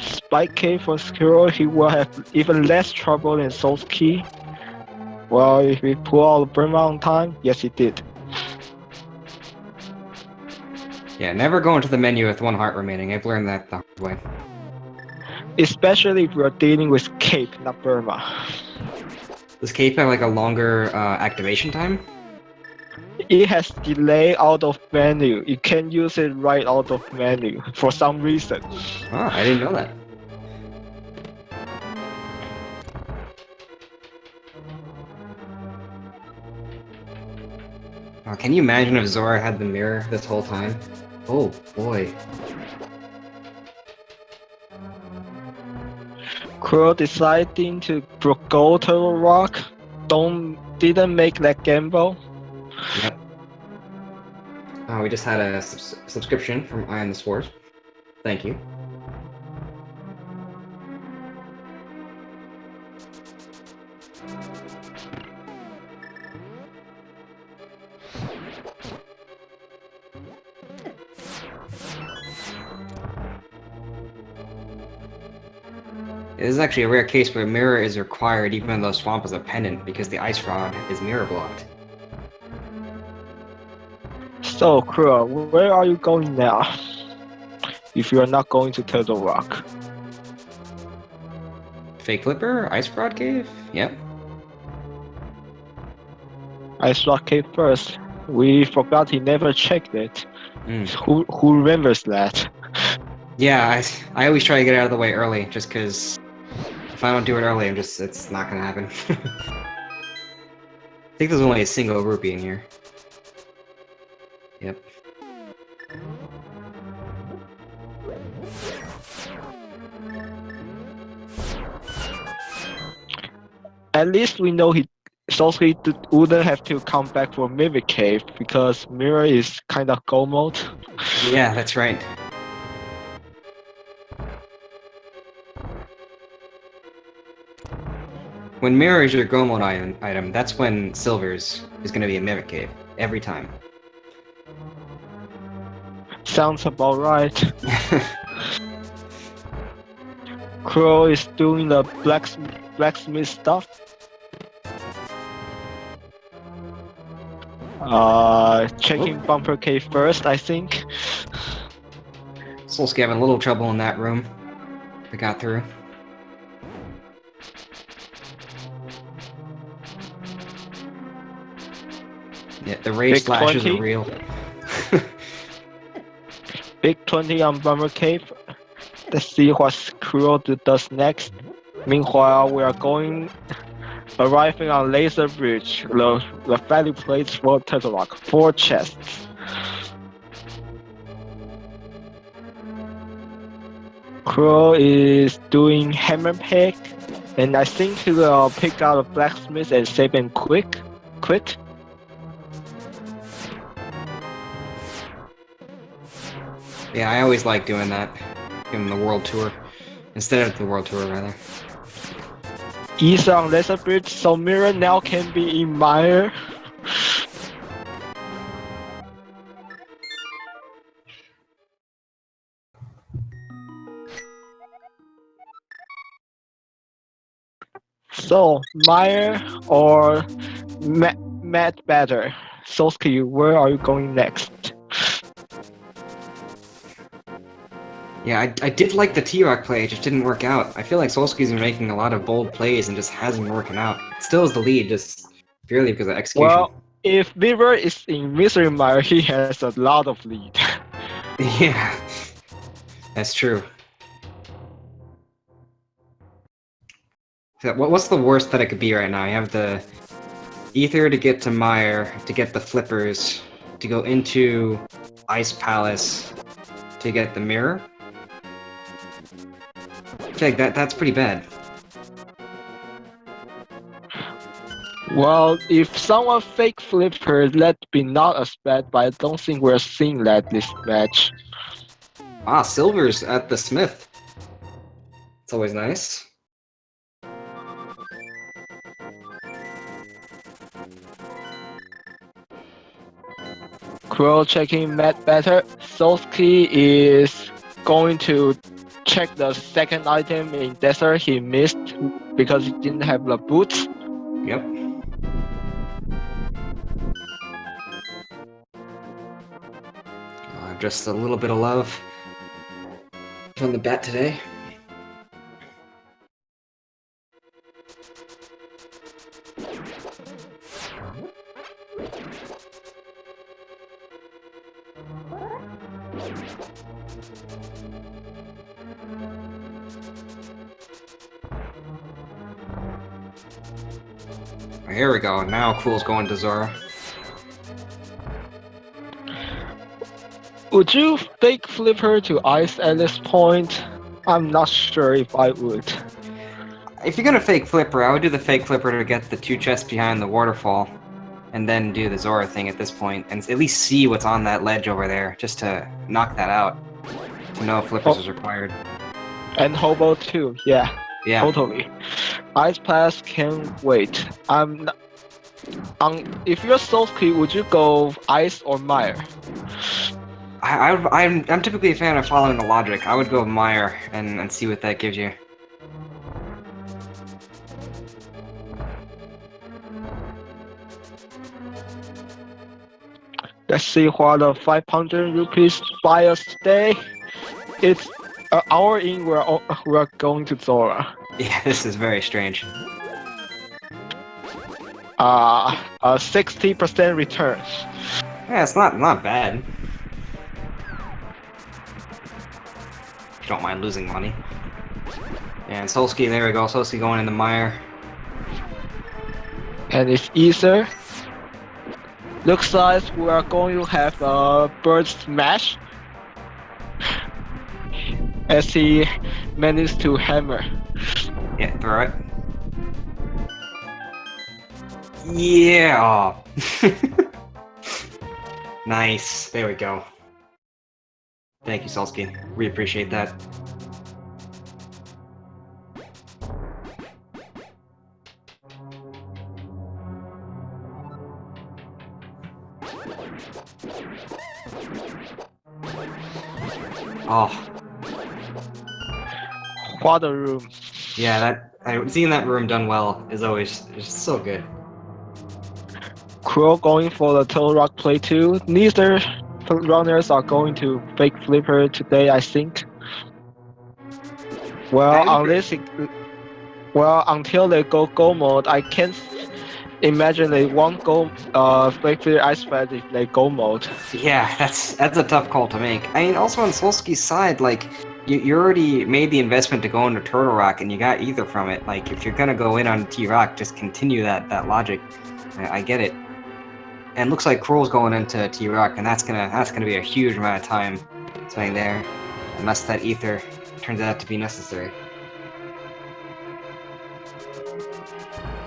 Spike Cave for Crrool, he will have even less trouble than Solski. Well, if we pull out Burma on time, yes he did. Yeah, never go into the menu with 1 heart remaining. I've learned that the hard way. Especially if we're dealing with Cape, not Burma. Does Cape have like a longer activation time? It has delay out of menu. You can use it right out of menu for some reason. Oh, I didn't know that. Can you imagine if Zora had the mirror this whole time? Oh, boy. Crrool deciding to go Turtle Rock didn't make that gamble. Yep. We just had a subscription from Eye on the Spores. Thank you. This is actually a rare case where mirror is required even though Swamp is a pendant because the ice rod is mirror blocked. So, Crrool, where are you going now? If you are not going to Turtle Rock. Fake Flipper? Ice Broad Cave? Yep. Ice Rock Cave first. We forgot he never checked it. Mm. Who remembers that? Yeah, I always try to get out of the way early, just because if I don't do it early, it's not gonna happen. I think there's only a single rupee in here. Yep. At least we know Solski wouldn't have to come back for Mimic Cave because Mirror is kind of go mode. Yeah, that's right. When Mirror is your go mode item, that's when Silver's is gonna be a Mimic Cave. Every time. Sounds about right. Crrool is doing the blacksmith stuff. Checking Bumper Cave first, I think. Solski having a little trouble in that room. We got through. Yeah, the rage Big slashes 20. are real. Big 20 on Bumper Cave. Let's see what Crrool does next. Meanwhile, we are arriving on Laser Bridge, the value place for Turtle Rock. 4 chests. Crrool is doing hammer pick, and I think he will pick out a blacksmith and save him quit. Yeah, I always like doing that. In the world tour. Instead of the world tour, rather. Easy on Laser Bridge, so Mirror now can be in Mire. So, Mire or Matt better? Solski, where are you going next? Yeah, I did like the T-Rock play, it just didn't work out. I feel like Solski's been making a lot of bold plays and just hasn't been working out. Still is the lead, just purely because of execution. Well, if River is in Mystery Mire, he has a lot of lead. Yeah, that's true. So what's the worst that it could be right now? You have the Ether to get to Mire, to get the Flippers, to go into Ice Palace, to get the Mirror? I feel like that's pretty bad. Well, if someone fake Flipper, that'd be not as bad, but I don't think we're seeing that this match. Ah, Silver's at the Smith. It's always nice. Crrool checking Matt better. Solski is going to check the second item in Desert he missed because he didn't have the boots. Yep. Just a little bit of love from the bat today. Here we go. Now Crrool's going to Zora. Would you fake Flipper to ice at this point? I'm not sure if I would. If you're gonna fake Flipper, I would do the fake Flipper to get the 2 chests behind the waterfall, and then do the Zora thing at this point, and at least see what's on that ledge over there, just to knock that out, to know if Flippers is required. And Hobo too, yeah. Yeah. Totally. Ice Pass can wait. If you're Solski, would you go Ice or Mire? I'm typically a fan of following the logic. I would go Mire and see what that gives you. Let's see what the 500 rupees buy us today. It's an hour in, we're going to Zora. Yeah, this is very strange. A 60% return. Yeah, it's not bad. If you don't mind losing money. And Solski, there we go. Solski going in the mire. And it's Ether. Looks like we are going to have a bird smash as he managed to hammer. Yeah, throw it. Yeah! Nice. There we go. Thank you, Solski. We appreciate that. Oh, What a room. yeah, seeing that room done well is always just so good. Crrool going for the Turtle Rock play too. Neither runners are going to fake flipper today, I think. Well, until they go mode, I can't imagine they won't go fake flipper ice fast if they go mode. Yeah, that's a tough call to make. I mean, also on Solski's side, like, you already made the investment to go into Turtle Rock, and you got Ether from it. Like, if you're gonna go in on T-Rock, just continue that logic. I get it. And looks like Crrool's going into T-Rock, and that's gonna be a huge amount of time spending there, unless that Ether turns out to be necessary.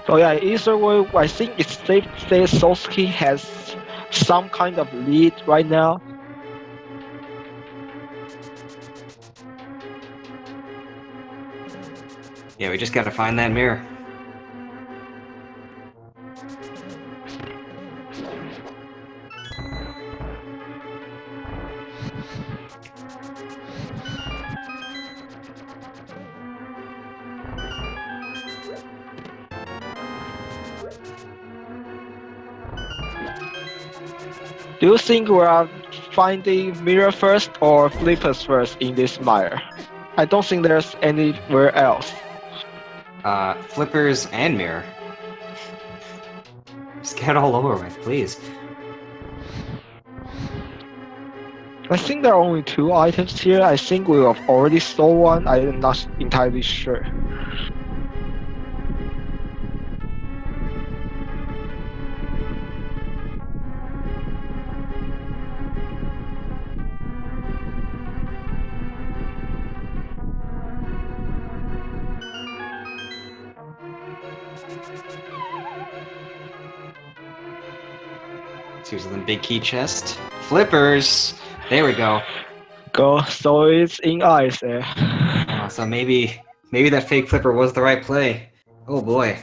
So yeah, either way, I think it's safe to say Solski has some kind of lead right now. Yeah, we just gotta find that mirror. Do you think we are finding mirror first or flippers first in this mire? I don't think there's anywhere else. Flippers and mirror. Just get it all over with, please. I think there are only 2 items here. I think we have already stole one. I'm not entirely sure. Let's use the big key chest. Flippers! There we go. So it's in ice there. So maybe that fake flipper was the right play. Oh boy.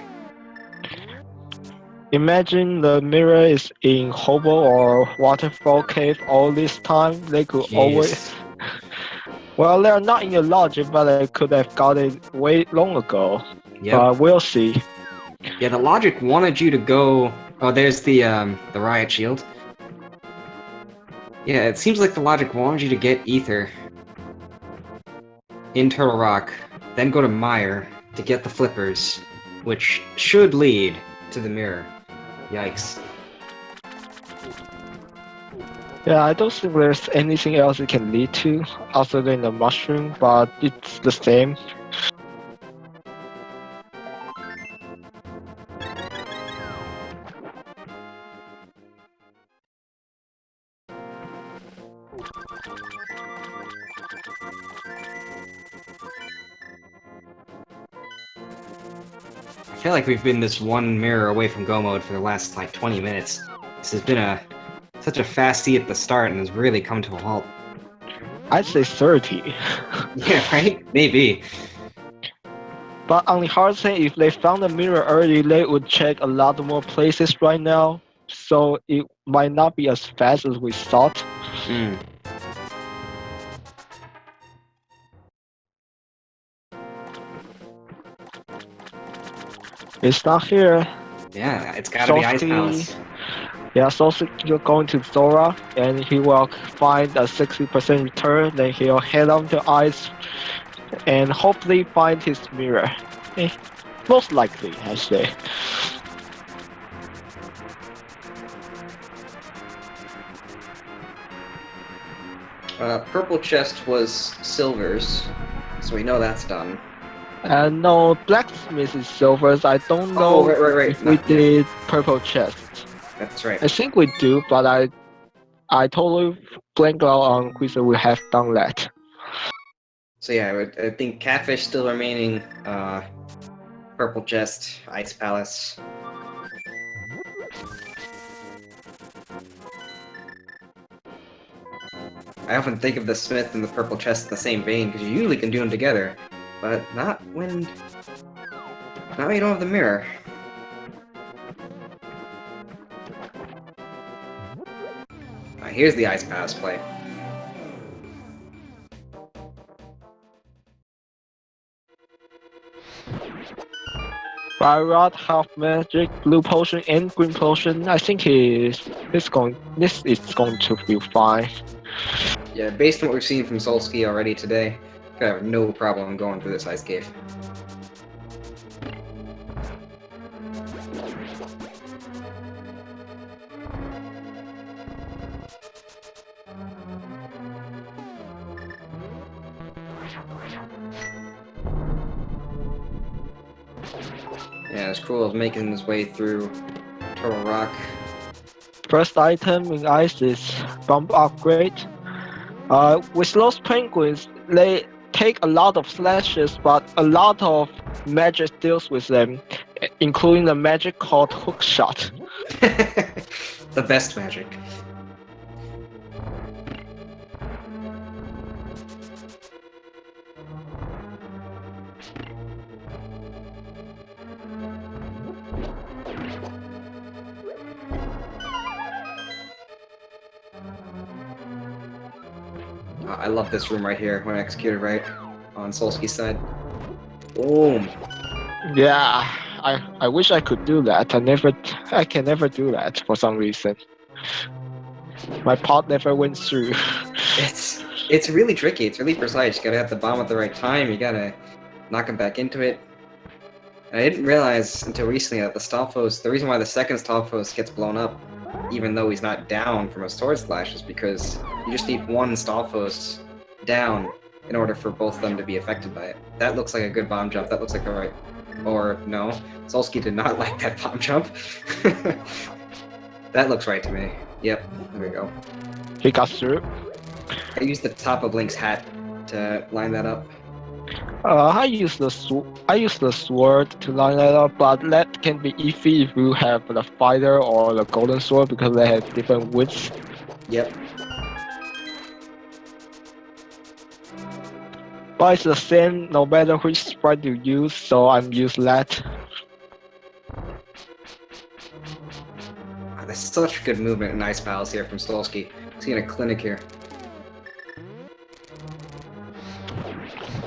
Imagine the mirror is in hobo or waterfall cave all this time. They could always. Jeez. Well, they're not in the logic, but they could have got it way long ago. Yep. But we'll see. Yeah, the logic wanted you to go. Oh, there's the riot shield. Yeah, it seems like the logic wanted you to get Ether in Turtle Rock, then go to Mire to get the flippers, which should lead to the mirror. Yikes. Yeah, I don't think there's anything else it can lead to other than the mushroom, but it's the same. I feel like we've been this one mirror away from Go mode for the last like 20 minutes. This has been such a fast seat at the start and has really come to a halt. I'd say 30. Yeah, right? Maybe. But on the hard side, if they found the mirror early, they would check a lot more places right now. So it might not be as fast as we thought. It's not here. Yeah, it's gotta be Ice Palace. Yeah, Solski you're going to Zora, and he will find a 60% return. Then he'll head on to Ice, and hopefully find his mirror. Eh, most likely, I say. Purple chest was silvers, so we know that's done. And no, blacksmith is silvers. I don't Oh, know right. if we Not yet. did purple chest. That's right. I think we do, but I totally blank out on whether we have done that. So yeah, I think catfish still remaining. Purple chest, ice palace. I often think of the smith and the purple chest in the same vein because you usually can do them together, but not when you don't have the mirror. Here's the ice palace play. Fire Rod, half magic, blue potion, and green potion. I think this is going to be fine. Yeah, based on what we've seen from Solski already today, I have no problem going through this ice cave. Yeah, as Crrool is making his way through Turtle Rock. First item in ice is bump upgrade. With those penguins, they take a lot of slashes, but a lot of magic deals with them, including the magic called hook shot. The best magic. I love this room right here when executed right on Solski's side. Boom. Yeah, I wish I could do that. I can never do that for some reason. My pot never went through. It's really tricky. It's really precise. You gotta have the bomb at the right time. You gotta knock him back into it. And I didn't realize until recently that the reason why the second Stalfos gets blown up, even though he's not down from a sword slash, is because you just need one Stalfos down in order for both of them to be affected by it. That looks like a good bomb jump. That looks like the right... Or, no. Solski did not like that bomb jump. That looks right to me. Yep, there we go. He got through. I used the top of Link's hat to line that up. I use the sword to line that up, but that can be iffy if you have the fighter or the golden sword because they have different widths. Yep. But it's the same no matter which sprite you use, so I'm used that. There's such good movement in Ice Palace here from Solski. Seeing a clinic here.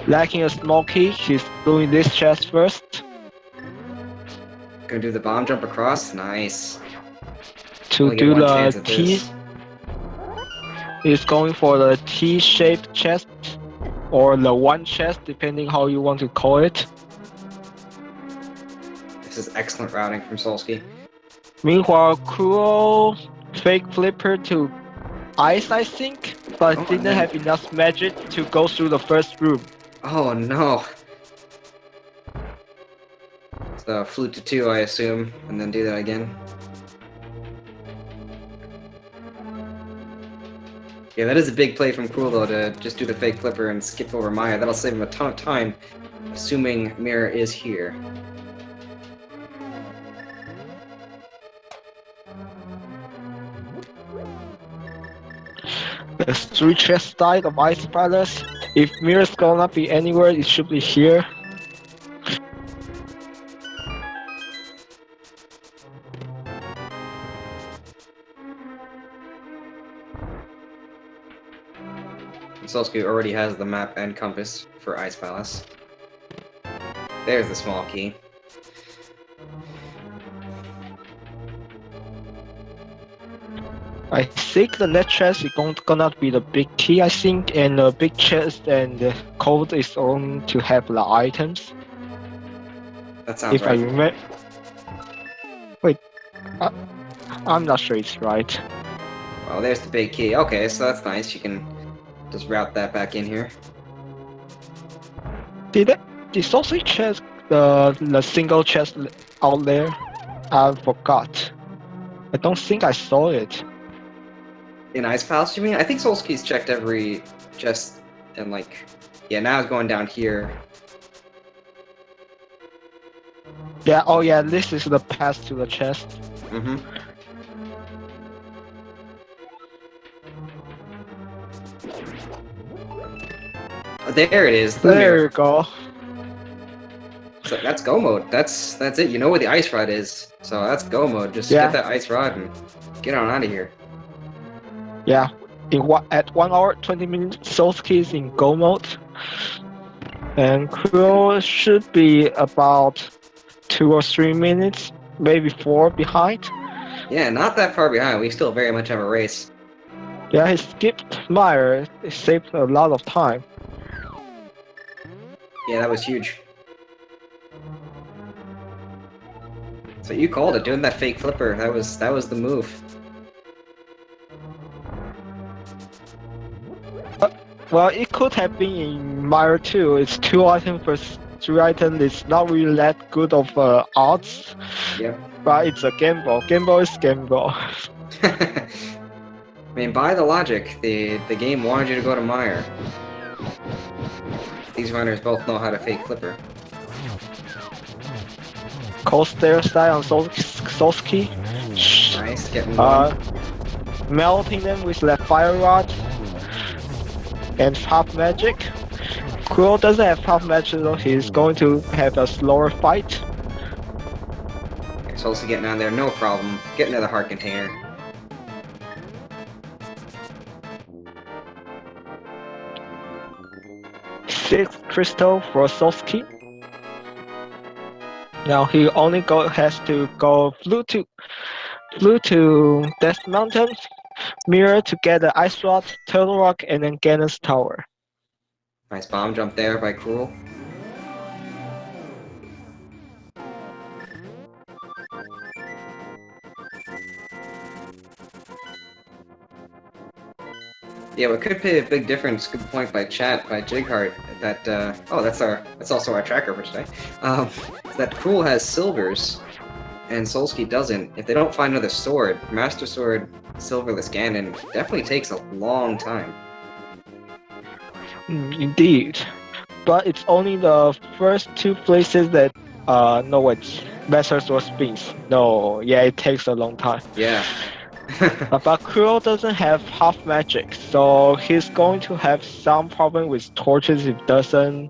Lacking a small key, he's doing this chest first. Gonna do the bomb jump across. Nice. To Only get do one chance the at T, this. he's going for the T-shaped chest or the one chest, depending how you want to call it. This is excellent routing from Solski. Meanwhile, Crrool fake flipper to ice, I think, but didn't have enough magic to go through the first room. Oh no. So flute to 2, I assume, and then do that again. Yeah, that is a big play from Crrool though, to just do the fake flipper and skip over Maya. That'll save him a ton of time, assuming Mirror is here. There's 3 chest side of Ice Palace. If Mirror's gonna be anywhere, it should be here. Solski already has the map and compass for Ice Palace. There's the small key. I think the next chest is gonna be the big key, I think, and the big chest and the code is going to have the items. That sounds If I right. remember. Wait, I, I'm not sure it's right. Well, there's the big key. Okay, so that's nice. You can just route that back in here. Did Solski chest the single chest out there? I forgot. I don't think I saw it. In Ice Palace, you mean? I think Solski's checked every chest and like, yeah, now it's going down here. Yeah, oh yeah, this is the path to the chest. Mm-hmm. There it is. The There mirror. you go. So that's go mode. That's it. You know where the ice rod is. So that's go mode. Just Yeah. get that ice rod and get on out of here. Yeah, at 1 hour 20 minutes, Solski is in go mode, and Crrool should be about 2 or 3 minutes, maybe 4 behind. Yeah, not that far behind. We still very much have a race. Yeah, he skipped Meyer. It saved a lot of time. Yeah, that was huge. So you called it, doing that fake flipper. That was the move. Well, it could have been in Meyer too. It's 2 items versus 3 items. It's not really that good of odds, Yep. but it's a gamble. Gamble is gamble. I mean, by the logic, the game wanted you to go to Meyer. These runners both know how to fake flipper. Cold stair style on Solski. Nice, getting one. Melting them with that fire rod and half magic. Crrool doesn't have half magic though, he's going to have a slower fight. Okay, Solski getting on there, no problem. Getting to the heart container. Six crystal for Solski. Now he only has to go flew to Death Mountain, mirror to get the ice rod, turtle rock, and then Ganon's tower. Nice bomb jump there by Crrool. Yeah, what could be a big difference, good point by chat, by Jigheart, that, oh, that's also our tracker for today, that Crrool has silvers, and Solski doesn't. If they don't find another sword, Master Sword, Silverless Ganon definitely takes a long time. Indeed. But it's only the first 2 places that, no wait, Master Sword spins. No, yeah, it takes a long time. Yeah. But Crrool doesn't have half magic, so he's going to have some problem with torches if doesn't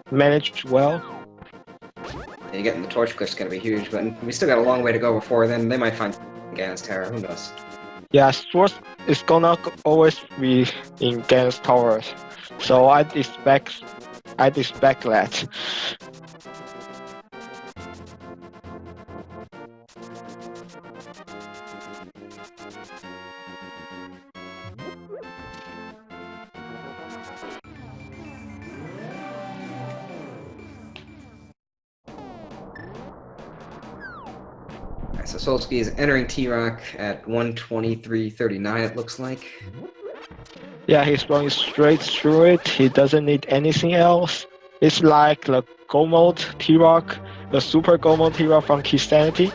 manage well. Yeah, getting the torch cliff's gonna be huge, but we still got a long way to go before then. They might find Ganon's Tower, who knows? Yeah, Sword is gonna always be in Ganon's tower, so I'd expect that. Alright, so Solski is entering T-Rock at 123.39, it looks like. Yeah, he's running straight through it. He doesn't need anything else. It's like the Go Mode T-Rock, the Super Go Mode T-Rock from Christianity.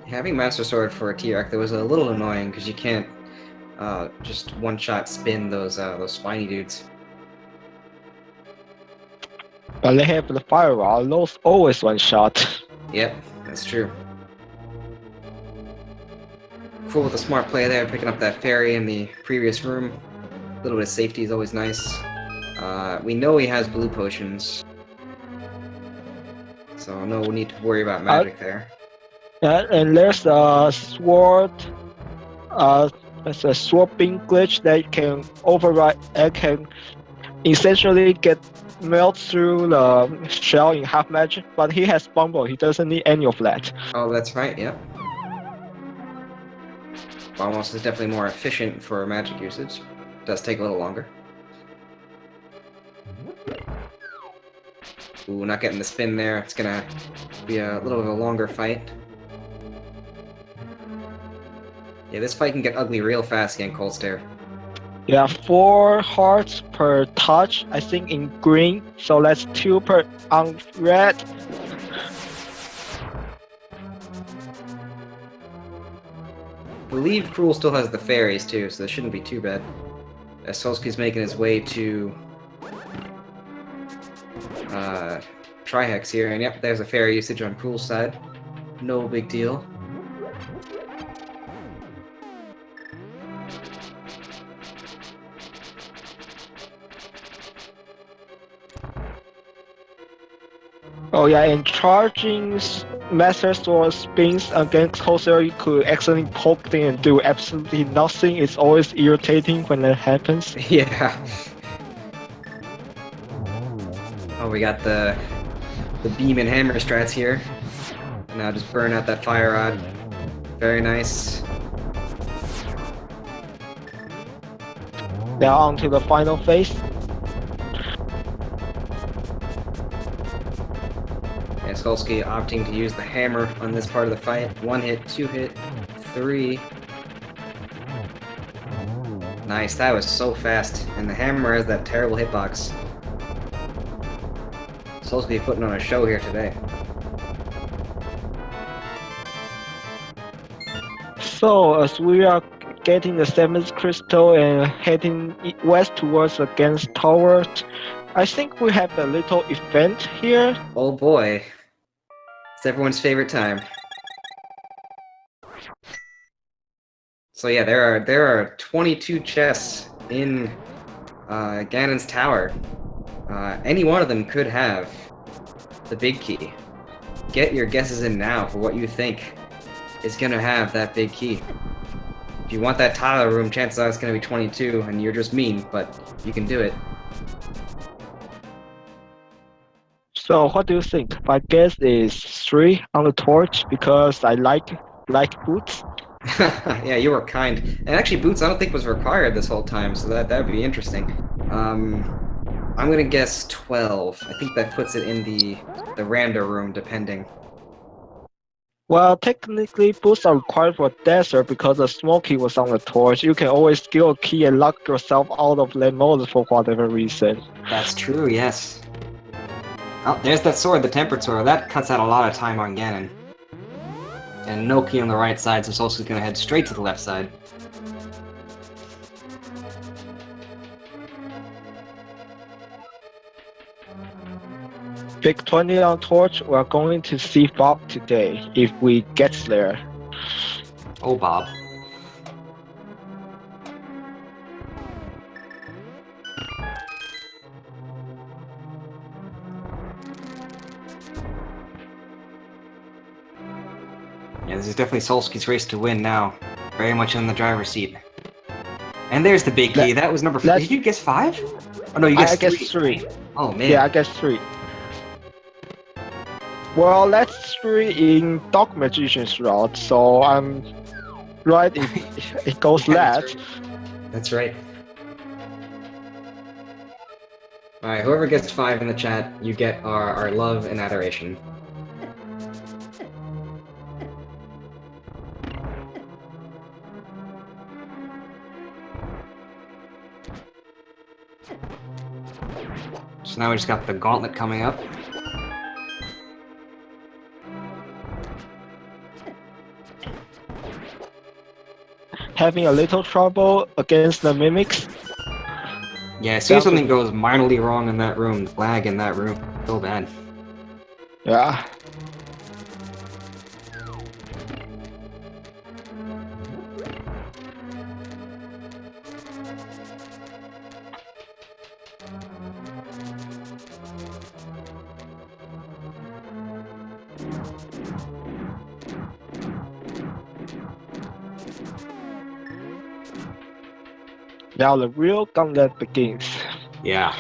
Having Master Sword for a T-Rock that was a little annoying because you can't just one-shot spin those spiny dudes. But they have the fire rod, those always one shot. Yep, that's true. Cool with a smart play there, picking up that fairy in the previous room. little bit of safety is always nice. We know he has blue potions, so no need to worry about magic there. And there's a sword, it's a sword beam glitch that can override, and can essentially get melt through the shell in half magic. But he has Bumble, he doesn't need any of that. Oh, that's right, yep. Almost is definitely more efficient for magic usage. Does take a little longer. Ooh, not getting the spin there. It's gonna be a little bit of a longer fight. Yeah, this fight can get ugly real fast again, Cold Stare. Yeah, 4 hearts per touch, I think in green, so that's 2 per on red. I believe Crrool still has the fairies too, so this shouldn't be too bad. As Solski's making his way to Trihex here, and yep, there's a fairy usage on Crrool's side. No big deal. Oh yeah, and charging Master Sword spins against Coaster, you could accidentally poke them and do absolutely nothing. It's always irritating when that happens. Yeah. Oh, we got the beam and hammer strats here. Now just burn out that fire rod. Very nice. Now on to the final phase. Yeah, Solski opting to use the hammer on this part of the fight. 1 hit, 2 hit, 3. Nice, that was so fast. And the hammer has that terrible hitbox. Solski putting on a show here today. So as we are getting the 7th crystal and heading west towards the Gans Tower, I think we have a little event here. Oh boy. It's everyone's favorite time. So yeah, there are 22 chests in Ganon's tower. Any one of them could have the big key. Get your guesses in now for what you think is gonna have that big key. If you want that Tyler room, chances are it's gonna be 22, and you're just mean, but you can do it. So what do you think? My guess is 3 on the torch because I like boots. Yeah, you were kind. And actually, boots I don't think was required this whole time, so that would be interesting. I'm gonna guess 12. I think that puts it in the rando room, depending. Well, technically, boots are required for desert because the smoky was on the torch. You can always steal a key and lock yourself out of that mode for whatever reason. That's true, yes. Oh, there's that sword, the tempered sword. That cuts out a lot of time on Ganon. And no key on the right side, so Solski's gonna head straight to the left side. Big 20 on torch, we're going to see Bob today, if we get there. Oh, Bob. Yeah, this is definitely Solski's race to win now. Very much in the driver's seat. And there's the big key. That was number 4. Did you guess 5? Oh no, you guessed 3. I guess 3. Oh man. Yeah, I guess 3. Well, that's 3 in Dark Magician's route, so I'm right if it goes left. That's right. Alright, whoever gets 5 in the chat, you get our love and adoration. So now we just got the gauntlet coming up. Having a little trouble against the mimics. Yeah, as soon as something goes minorly wrong in that room, the lag in that room, so bad. Yeah. Now the real gauntlet begins. Yeah.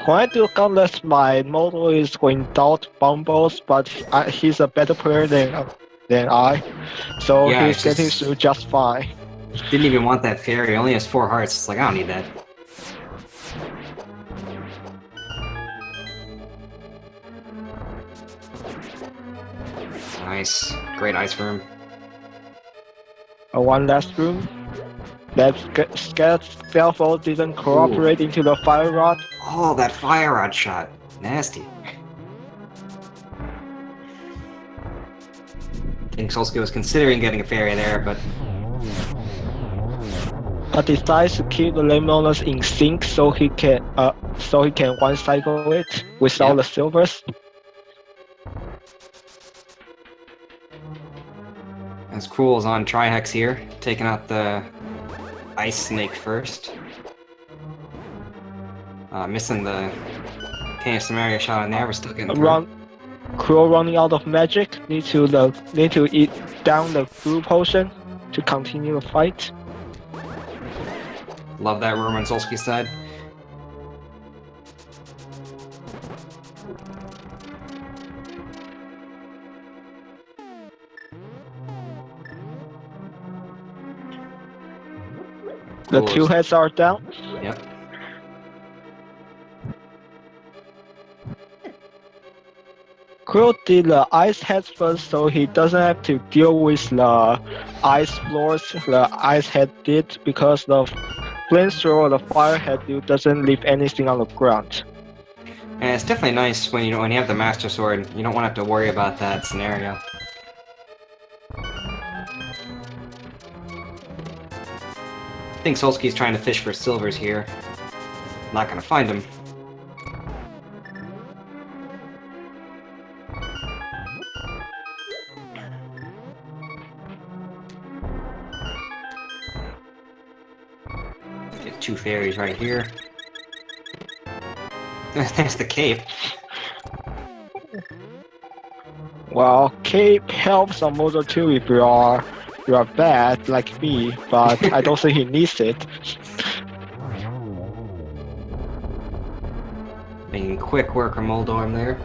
When I do gauntlets, my motto is without bumbles, but he's a better player than I, so Yeah, he's it's getting just... through just fine. Didn't even want that fairy, he only has 4 hearts. It's like, I don't need that. Nice. Great ice for him. One last room. That scared Cellphone didn't Ooh. cooperate into the fire rod. Oh, that fire rod shot. Nasty. I think Solski was considering getting a fairy there, but Decides to keep the Lemonas in sync so he can one cycle it without Yep. the silvers. as Crrool is on Trihex here, taking out the Ice Snake first. Missing the King of Samaria shot in there, we're still getting through. Crrool running out of magic. Need to eat down the blue potion to continue the fight. Love that room on Solski's side. The Crrool two is... heads are down. Yep. Crrool did the ice heads first, so he doesn't have to deal with the ice floors the ice head did, because the flamethrower or the fire head doesn't leave anything on the ground. And it's definitely nice when you have the Master Sword, you don't want to have to worry about that scenario. I think Solski's trying to fish for silvers here. Not gonna find him. Get 2 fairies right here. There's the cape. Well, cape helps on Moto 2 if you are bad like me, but I don't think he needs it. Making quick work on Moldorm there.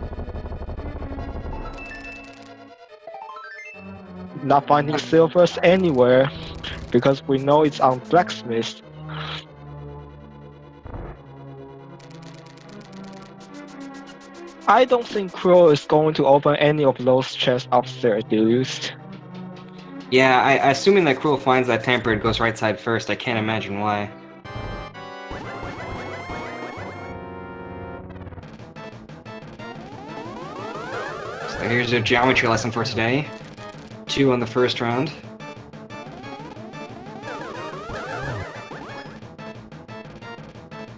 Not finding silvers anywhere, because we know it's on blacksmith. I don't think Crrool is going to open any of those chests upstairs, dudes. Yeah, assuming that Crrool finds that tempered goes right side first, I can't imagine why. So here's your geometry lesson for today. 2 on the first round.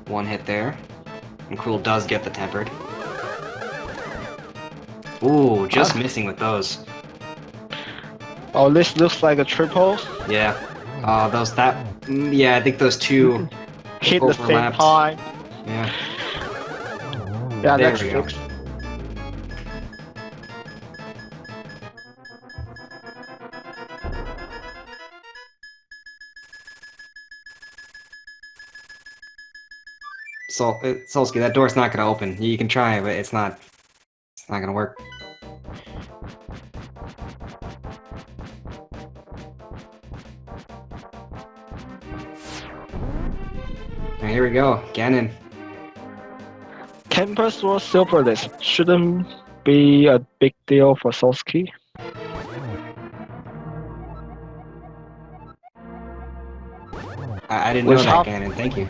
One hit there. And Crrool does get the tempered. Ooh, just missing with those. Oh, this looks like a triple. Yeah. Yeah, I think those 2 Hit the same overlapped. time. Yeah. Yeah, There that's we go. 6. Solski, that door's not gonna open. You can try, but it's not gonna work. Alright, here we go. Ganon. Campus was silverless. Shouldn't be a big deal for Solski. I didn't know With that, half- Ganon. Thank you.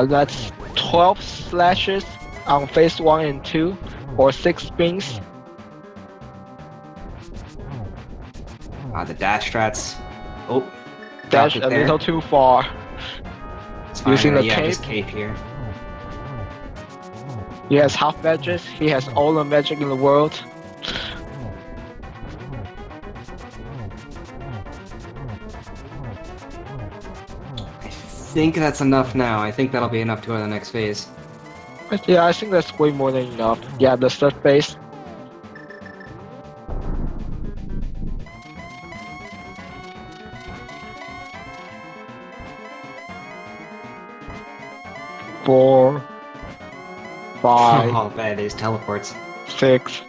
That's 12 slashes on phase 1 and 2, or 6 spins. The dash strats. Oh, Dash dropped a it there. little too far. It's fine, using the yeah, cape. just cape here. He has half magic. He has all the magic in the world. I think that's enough now. I think that'll be enough to go to the next phase. Yeah, I think that's way more than enough. Yeah, the third base. Four, five, Oh, bad. These teleports. 6.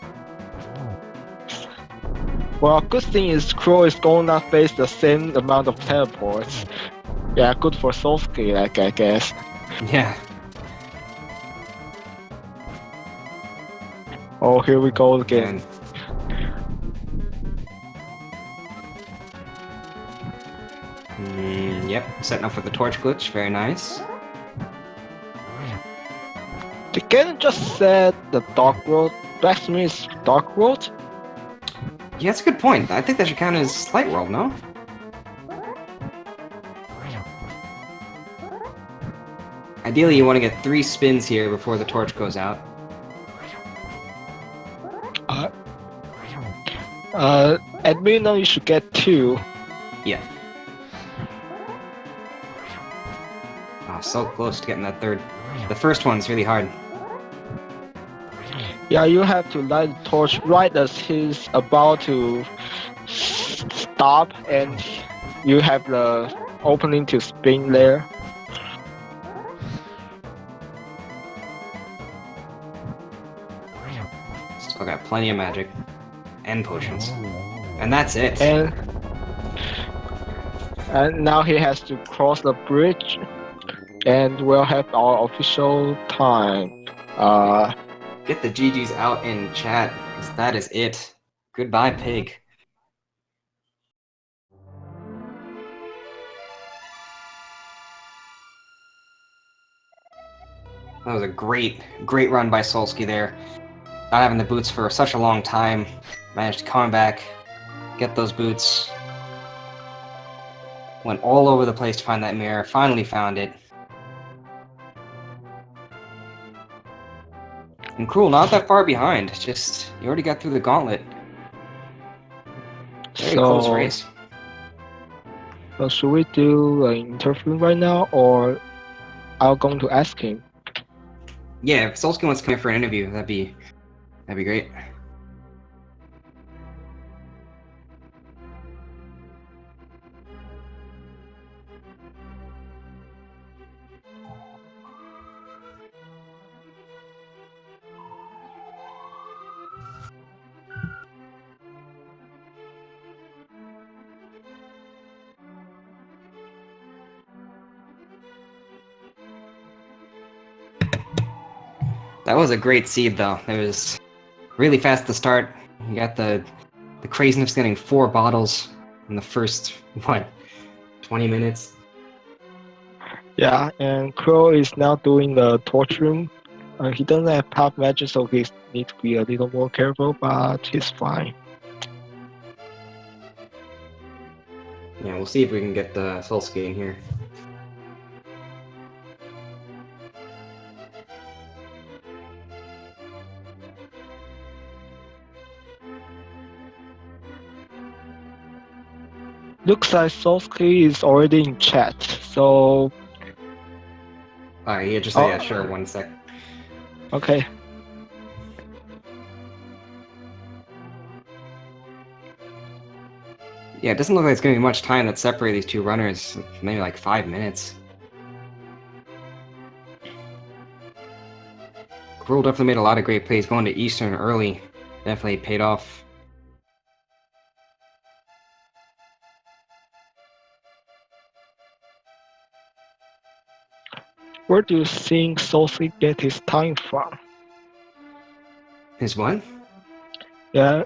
Well, good thing is Crrool is gonna face the same amount of teleports. Yeah, good for Solski, like, I guess. Yeah. Oh, here we go again. Yep, setting up for the torch glitch. Very nice. The game just said the Dark Road. Blacksmith is Dark Road? Yeah, that's a good point. I think that should count as light world, no? Ideally, you want to get 3 spins here before the torch goes out. At minimum you should get 2. Yeah. Oh, so close to getting that third. The first one's really hard. Yeah, you have to light the torch right as he's about to stop, and you have the opening to spin there. Still got plenty of magic. And potions. And that's it. And now he has to cross the bridge, and we'll have our official time. Get the GGs out in chat, because that is it. Goodbye, pig. That was a great run by Solski there. Not having the boots for such a long time. Managed to come back, get those boots. Went all over the place to find that mirror. Finally found it. And Crrool, not that far behind. Just, you already got through the gauntlet. Very close race. So should we do an interview right now, or I'm going to ask him? Yeah, if Solski wants to come here for an interview, that'd be great. That was a great seed, though. It was really fast to start. You got the craziness getting 4 bottles in the first, what, 20 minutes? Yeah, and Crow is now doing the torch room. He doesn't have top magic, so he needs to be a little more careful, but he's fine. Yeah, we'll see if we can get the Solski in here. Looks like Solski is already in chat, so... Alright, yeah, just say, yeah, sure, 1 sec. Okay. Yeah, it doesn't look like it's going to be much time that separates these 2 runners. Maybe like 5 minutes. Crrool definitely made a lot of great plays going to Eastern early. Definitely paid off. Where do you think Solski get his time from? His what? Yeah,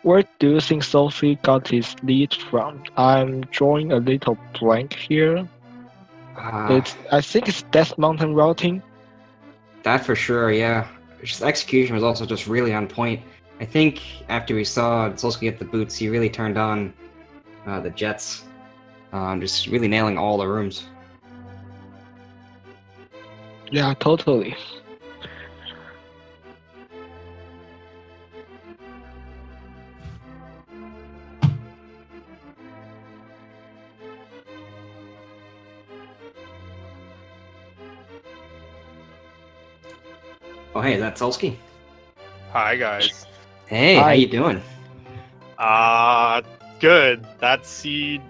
where do you think Solski got his lead from? I'm drawing a little blank here. I think it's Death Mountain routing. That for sure, yeah. His execution was also just really on point. I think after we saw Solski get the boots, he really turned on the jets. Just really nailing all the rooms. Yeah, totally. Oh, hey, that's Solski. Hi guys. Hey, Hi. how you doing? Good. That seed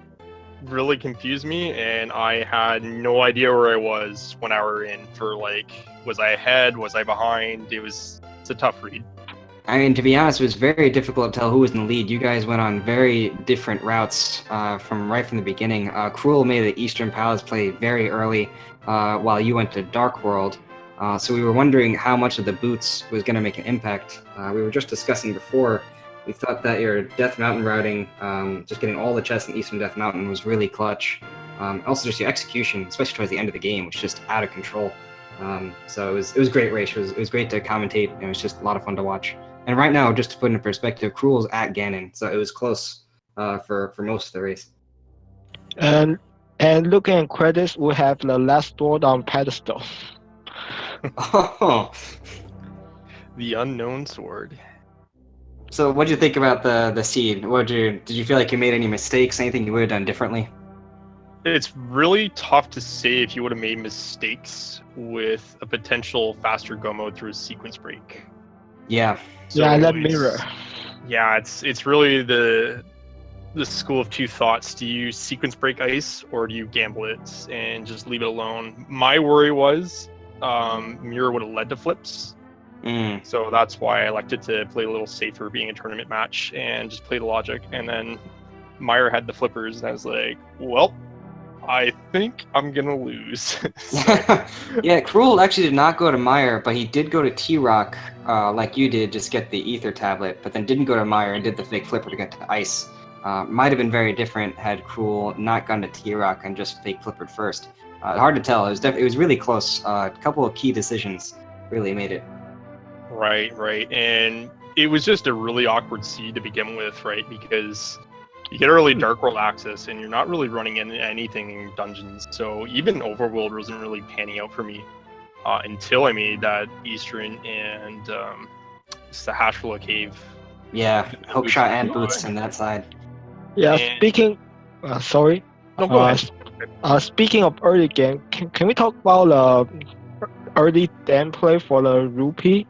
really confused me, and I had no idea where I was when I were in. For like, was I ahead? Was I behind? It's a tough read. I mean, to be honest, it was very difficult to tell who was in the lead. You guys went on very different routes from the beginning. Crrool made the Eastern Palace play very early, while you went to Dark World. So we were wondering how much of the boots was going to make an impact. We were just discussing before. We thought that your Death Mountain routing, just getting all the chests in Eastern Death Mountain, was really clutch. Also, just your execution, especially towards the end of the game, was just out of control. So it was a great race. It was great to commentate. And it was just a lot of fun to watch. And right now, just to put into perspective, Crrool's at Ganon, so it was close for most of the race. And looking at credits, we have the last sword on pedestal. Oh, The unknown sword. so what did you think about the seed? Did you feel like you made any mistakes? Anything you would have done differently? It's really tough to say if you would have made mistakes with a potential faster go mode through a sequence break. Yeah. So yeah, that it's- mirror. Yeah, it's really the school of two thoughts. Do you sequence break ice or do you gamble it and just leave it alone? My worry was mirror would have led to flips. Mm. So that's why I elected to play a little safer, being a tournament match, and just play the logic. And then Meyer had the flippers, and I was like, well, I think I'm gonna lose. Yeah, Crrool actually did not go to Meyer, but he did go to T-Rock, like you did, just get the Ether tablet, but then didn't go to Meyer and did the fake flipper to get to Ice. Might have been very different had Crrool not gone to T-Rock and just fake flippered first. Hard to tell. It was really close. A couple of key decisions really made it. Right. And it was just a really awkward seed to begin with, right? Because you get early Dark World access, and you're not really running in anything in dungeons. So even Overworld wasn't really panning out for me until I made that Eastern and Sahashwala Cave. Yeah, Hookshot and Boots on that side. Yeah, And- speaking. Sorry. No, go ahead. Speaking of early game, can we talk about early gameplay for the rupee?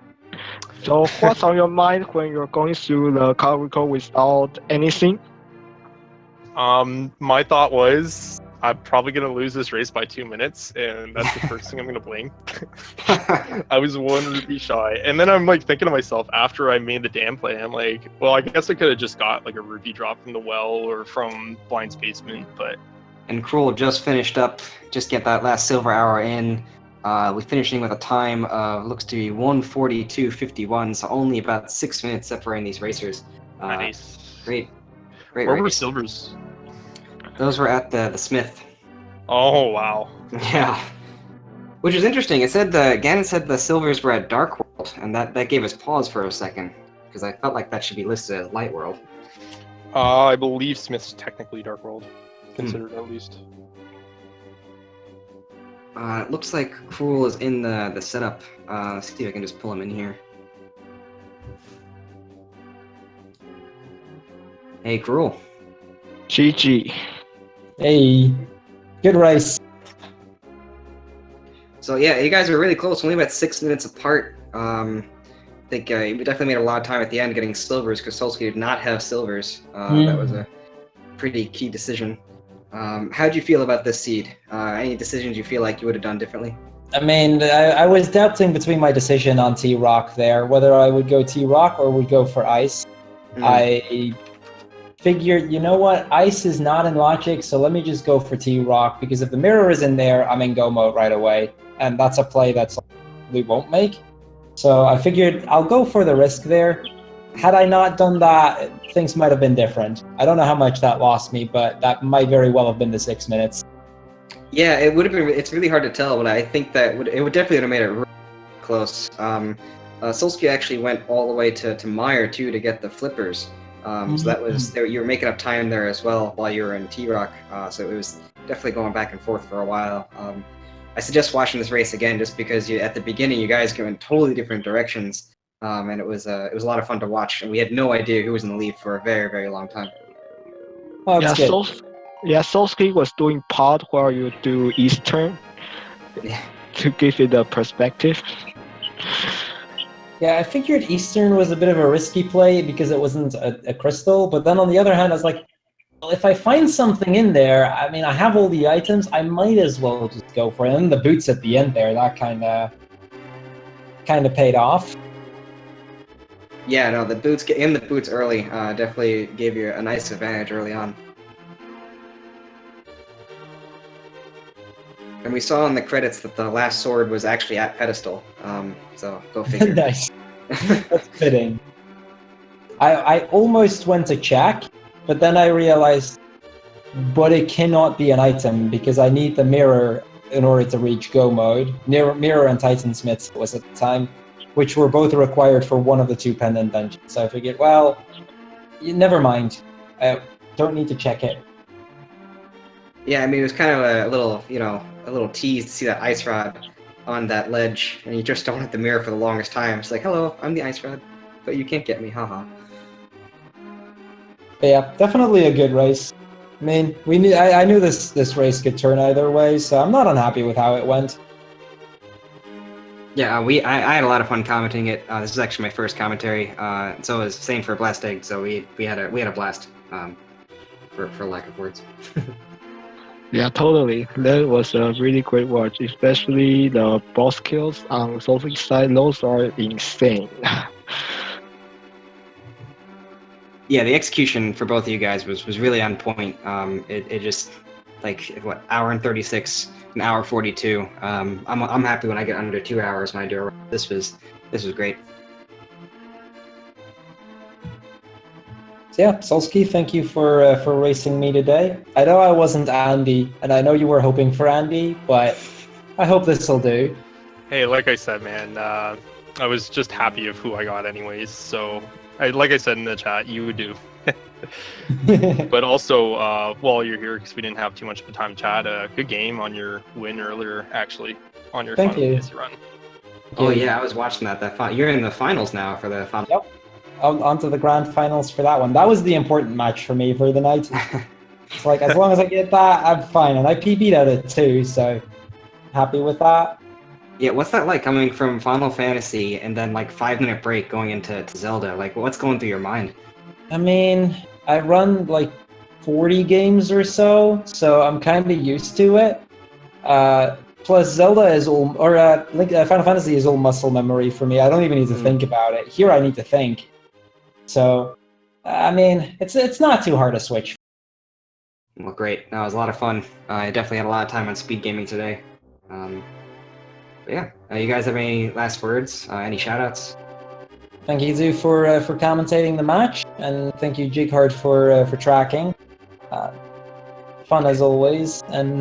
So what's on your mind when you're going through the Crrool without anything? My thought was I'm probably gonna lose this race by 2 minutes, and that's the first thing I'm gonna blame. I was 1 rupee shy, and then I'm like thinking to myself after I made the damn play, I'm like, well, I guess I could have just got like a rupee drop from the well or from Blind's basement, but And Crrool just finished up, just get that last silver hour in. We're finishing with a time of, looks to be 1:42.51, so only about 6 minutes separating these racers. nice. Great Where were race. silvers? Those were at the Smith. Oh wow. Yeah. Which is interesting. It said Ganon said the silvers were at Dark World, and that gave us pause for a second, because I felt like that should be listed as Light World. I believe Smith's technically Dark World, considered at least. It looks like Crrool is in the setup. Let's see if I can just pull him in here. Hey, Crrool. GG. Hey, good race. So yeah, you guys were really close, only about 6 minutes apart. I think you definitely made a lot of time at the end getting silvers, because Solski did not have silvers. That was a pretty key decision. How'd you feel about this seed? Any decisions you feel like you would have done differently? I mean, I was doubting between my decision on T-Rock there, whether I would go T-Rock or would go for Ice. I figured, you know what, Ice is not in logic, so let me just go for T-Rock, because if the mirror is in there, I'm in go mode right away, and that's a play that's we won't make. So I figured I'll go for the risk there. Had I not done that, things might have been different. I don't know how much that lost me, but that might very well have been the 6 minutes. Yeah, it would have been. It's really hard to tell, but I think that it would definitely have made it really close. Solski actually went all the way to Meyer too to get the flippers. So that was you were making up time there as well while you were in T-Rock. So it was definitely going back and forth for a while. I suggest watching this race again, just because at the beginning you guys go in totally different directions, and it was a lot of fun to watch. And we had no idea who was in the lead for a very, very long time. Well, Yeah, that's good. Solski was doing part while you do Eastern Yeah. to give it a perspective. Yeah, I figured Eastern was a bit of a risky play because it wasn't a crystal, but then on the other hand, I was like, well, if I find something in there, I mean, I have all the items, I might as well just go for it. And the boots at the end there, that kind of paid off. Yeah, no, the boots early definitely gave you a nice advantage early on. And we saw in the credits that the last sword was actually at pedestal. So go figure. Nice. That's fitting. I almost went to check, but then I realized, but it cannot be an item because I need the mirror in order to reach go mode. Mirror and Titan Smiths was at the time, which were both required for one of the 2 pendant dungeons. So I figured, well, never mind. I don't need to check it. Yeah, I mean, it was kind of a little, a little tease to see that ice rod on that ledge, and you just don't have the mirror for the longest time. It's like, hello, I'm the ice rod, but you can't get me, haha. But yeah, definitely a good race. I mean, I knew this race could turn either way, so I'm not unhappy with how it went. Yeah, I had a lot of fun commenting it. This is actually my first commentary. So it was same for Blast Egg. So we had a blast. For lack of words. Yeah, totally. That was a really great watch, especially the boss kills on Solski's side. Those are insane. Yeah, the execution for both of you guys was really on point. It just like what hour and 36, an hour 42. I'm happy when I get under 2 hours when I do a run. This was great. So yeah, Solski, thank you for racing me today. I know I wasn't Andy, and I know you were hoping for Andy, but I hope this'll do. Hey, like I said, man, I was just happy of who I got anyways. So, like I said in the chat, you would do. But also, while you're here, because we didn't have too much of a time to chat, good game on your win earlier, actually, on your Thank final you. fantasy run. Oh yeah, I was watching that. You're in the finals now for the final. Yep. On to the grand finals for that one. That was the important match for me for the night. It's like, as long as I get that, I'm fine. And I PB'd at it too, so happy with that. Yeah, what's that like coming from Final Fantasy and then like 5-minute break going into Zelda? Like, what's going through your mind? I mean, I run like 40 games or so I'm kind of used to it. Plus, Zelda is all, or Final Fantasy is all muscle memory for me. I don't even need to think about it. Here, I need to think. So, I mean, it's not too hard to switch. Well, great. That was a lot of fun. I definitely had a lot of time on speed gaming today. But yeah, you guys have any last words? Any shoutouts? Thank you, Zoo, for commentating the match, and thank you, Jighard, for tracking. Fun as always, and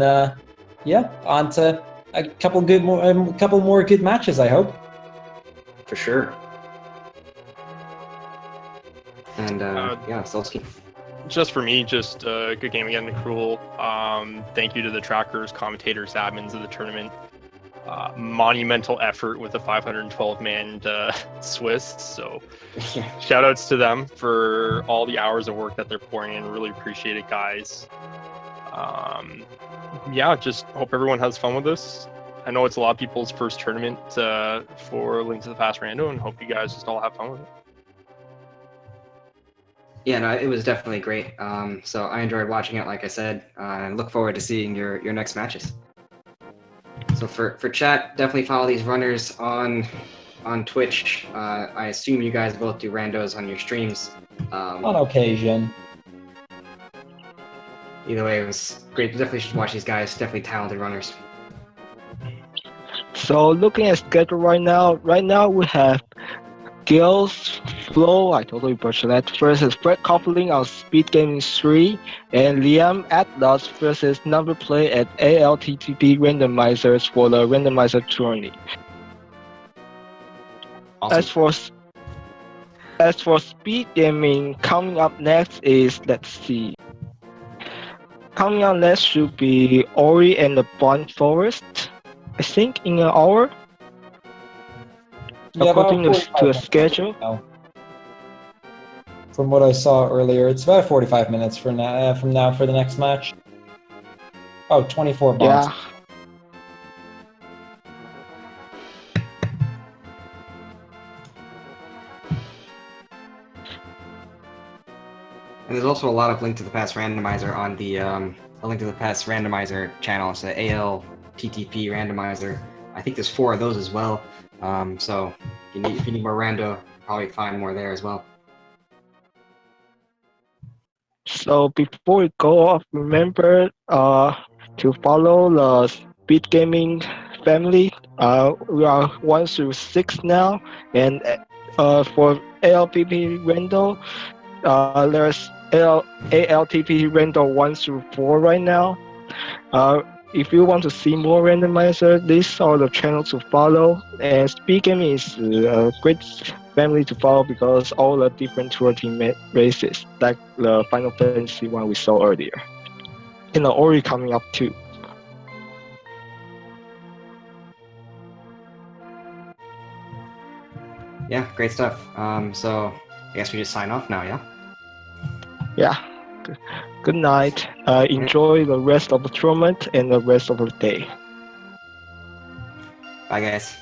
yeah, on to a couple more good matches, I hope. For sure. And yeah, Solski. Just for me, just a good game again to Crrool. Thank you to the trackers, commentators, admins of the tournament. Monumental effort with a 512-man Swiss. So shout outs to them for all the hours of work that they're pouring in. Really appreciate it, guys. Yeah, just hope everyone has fun with this. I know it's a lot of people's first tournament for Link to the Past Rando, and hope you guys just all have fun with it. Yeah, no, it was definitely great. So I enjoyed watching it, like I said, and look forward to seeing your next matches. So for chat, definitely follow these runners on Twitch. I assume you guys both do randos on your streams. On occasion. Either way, it was great. You definitely should watch these guys. Definitely talented runners. So looking at schedule right now we have Gil's Flow, I totally butchered that, versus Fred Coupling on Speed Gaming 3, and Liam Atlas versus Number Play at ALTTP Randomizers for the Randomizer tourney. Awesome. As for Speed Gaming, coming up next is, let's see. Coming up next should be Ori and the Bond Forest, I think in an hour. Yeah, according about to a schedule. From what I saw earlier, it's about 45 minutes from now for the next match. Oh, 24 bombs. Yeah. And there's also a lot of Link to the Past Randomizer on the a Link to the Past Randomizer channel. It's the ALTTP Randomizer. I think there's 4 of those as well. So if you need more rando, you'll probably find more there as well. So before we go off, remember to follow the Speed Gaming family. We are 1 through 6 now, and for ALTP Randall, there's ALTP Randall 1 through 4 right now. If you want to see more randomizer, these are the channels to follow. And Speed Gaming is a great family to follow because all the different tour team races, like the Final Fantasy one we saw earlier. And the Ori coming up too. Yeah, great stuff. So I guess we just sign off now, yeah? Yeah. Good night. Enjoy the rest of the tournament and the rest of the day. Bye, guys.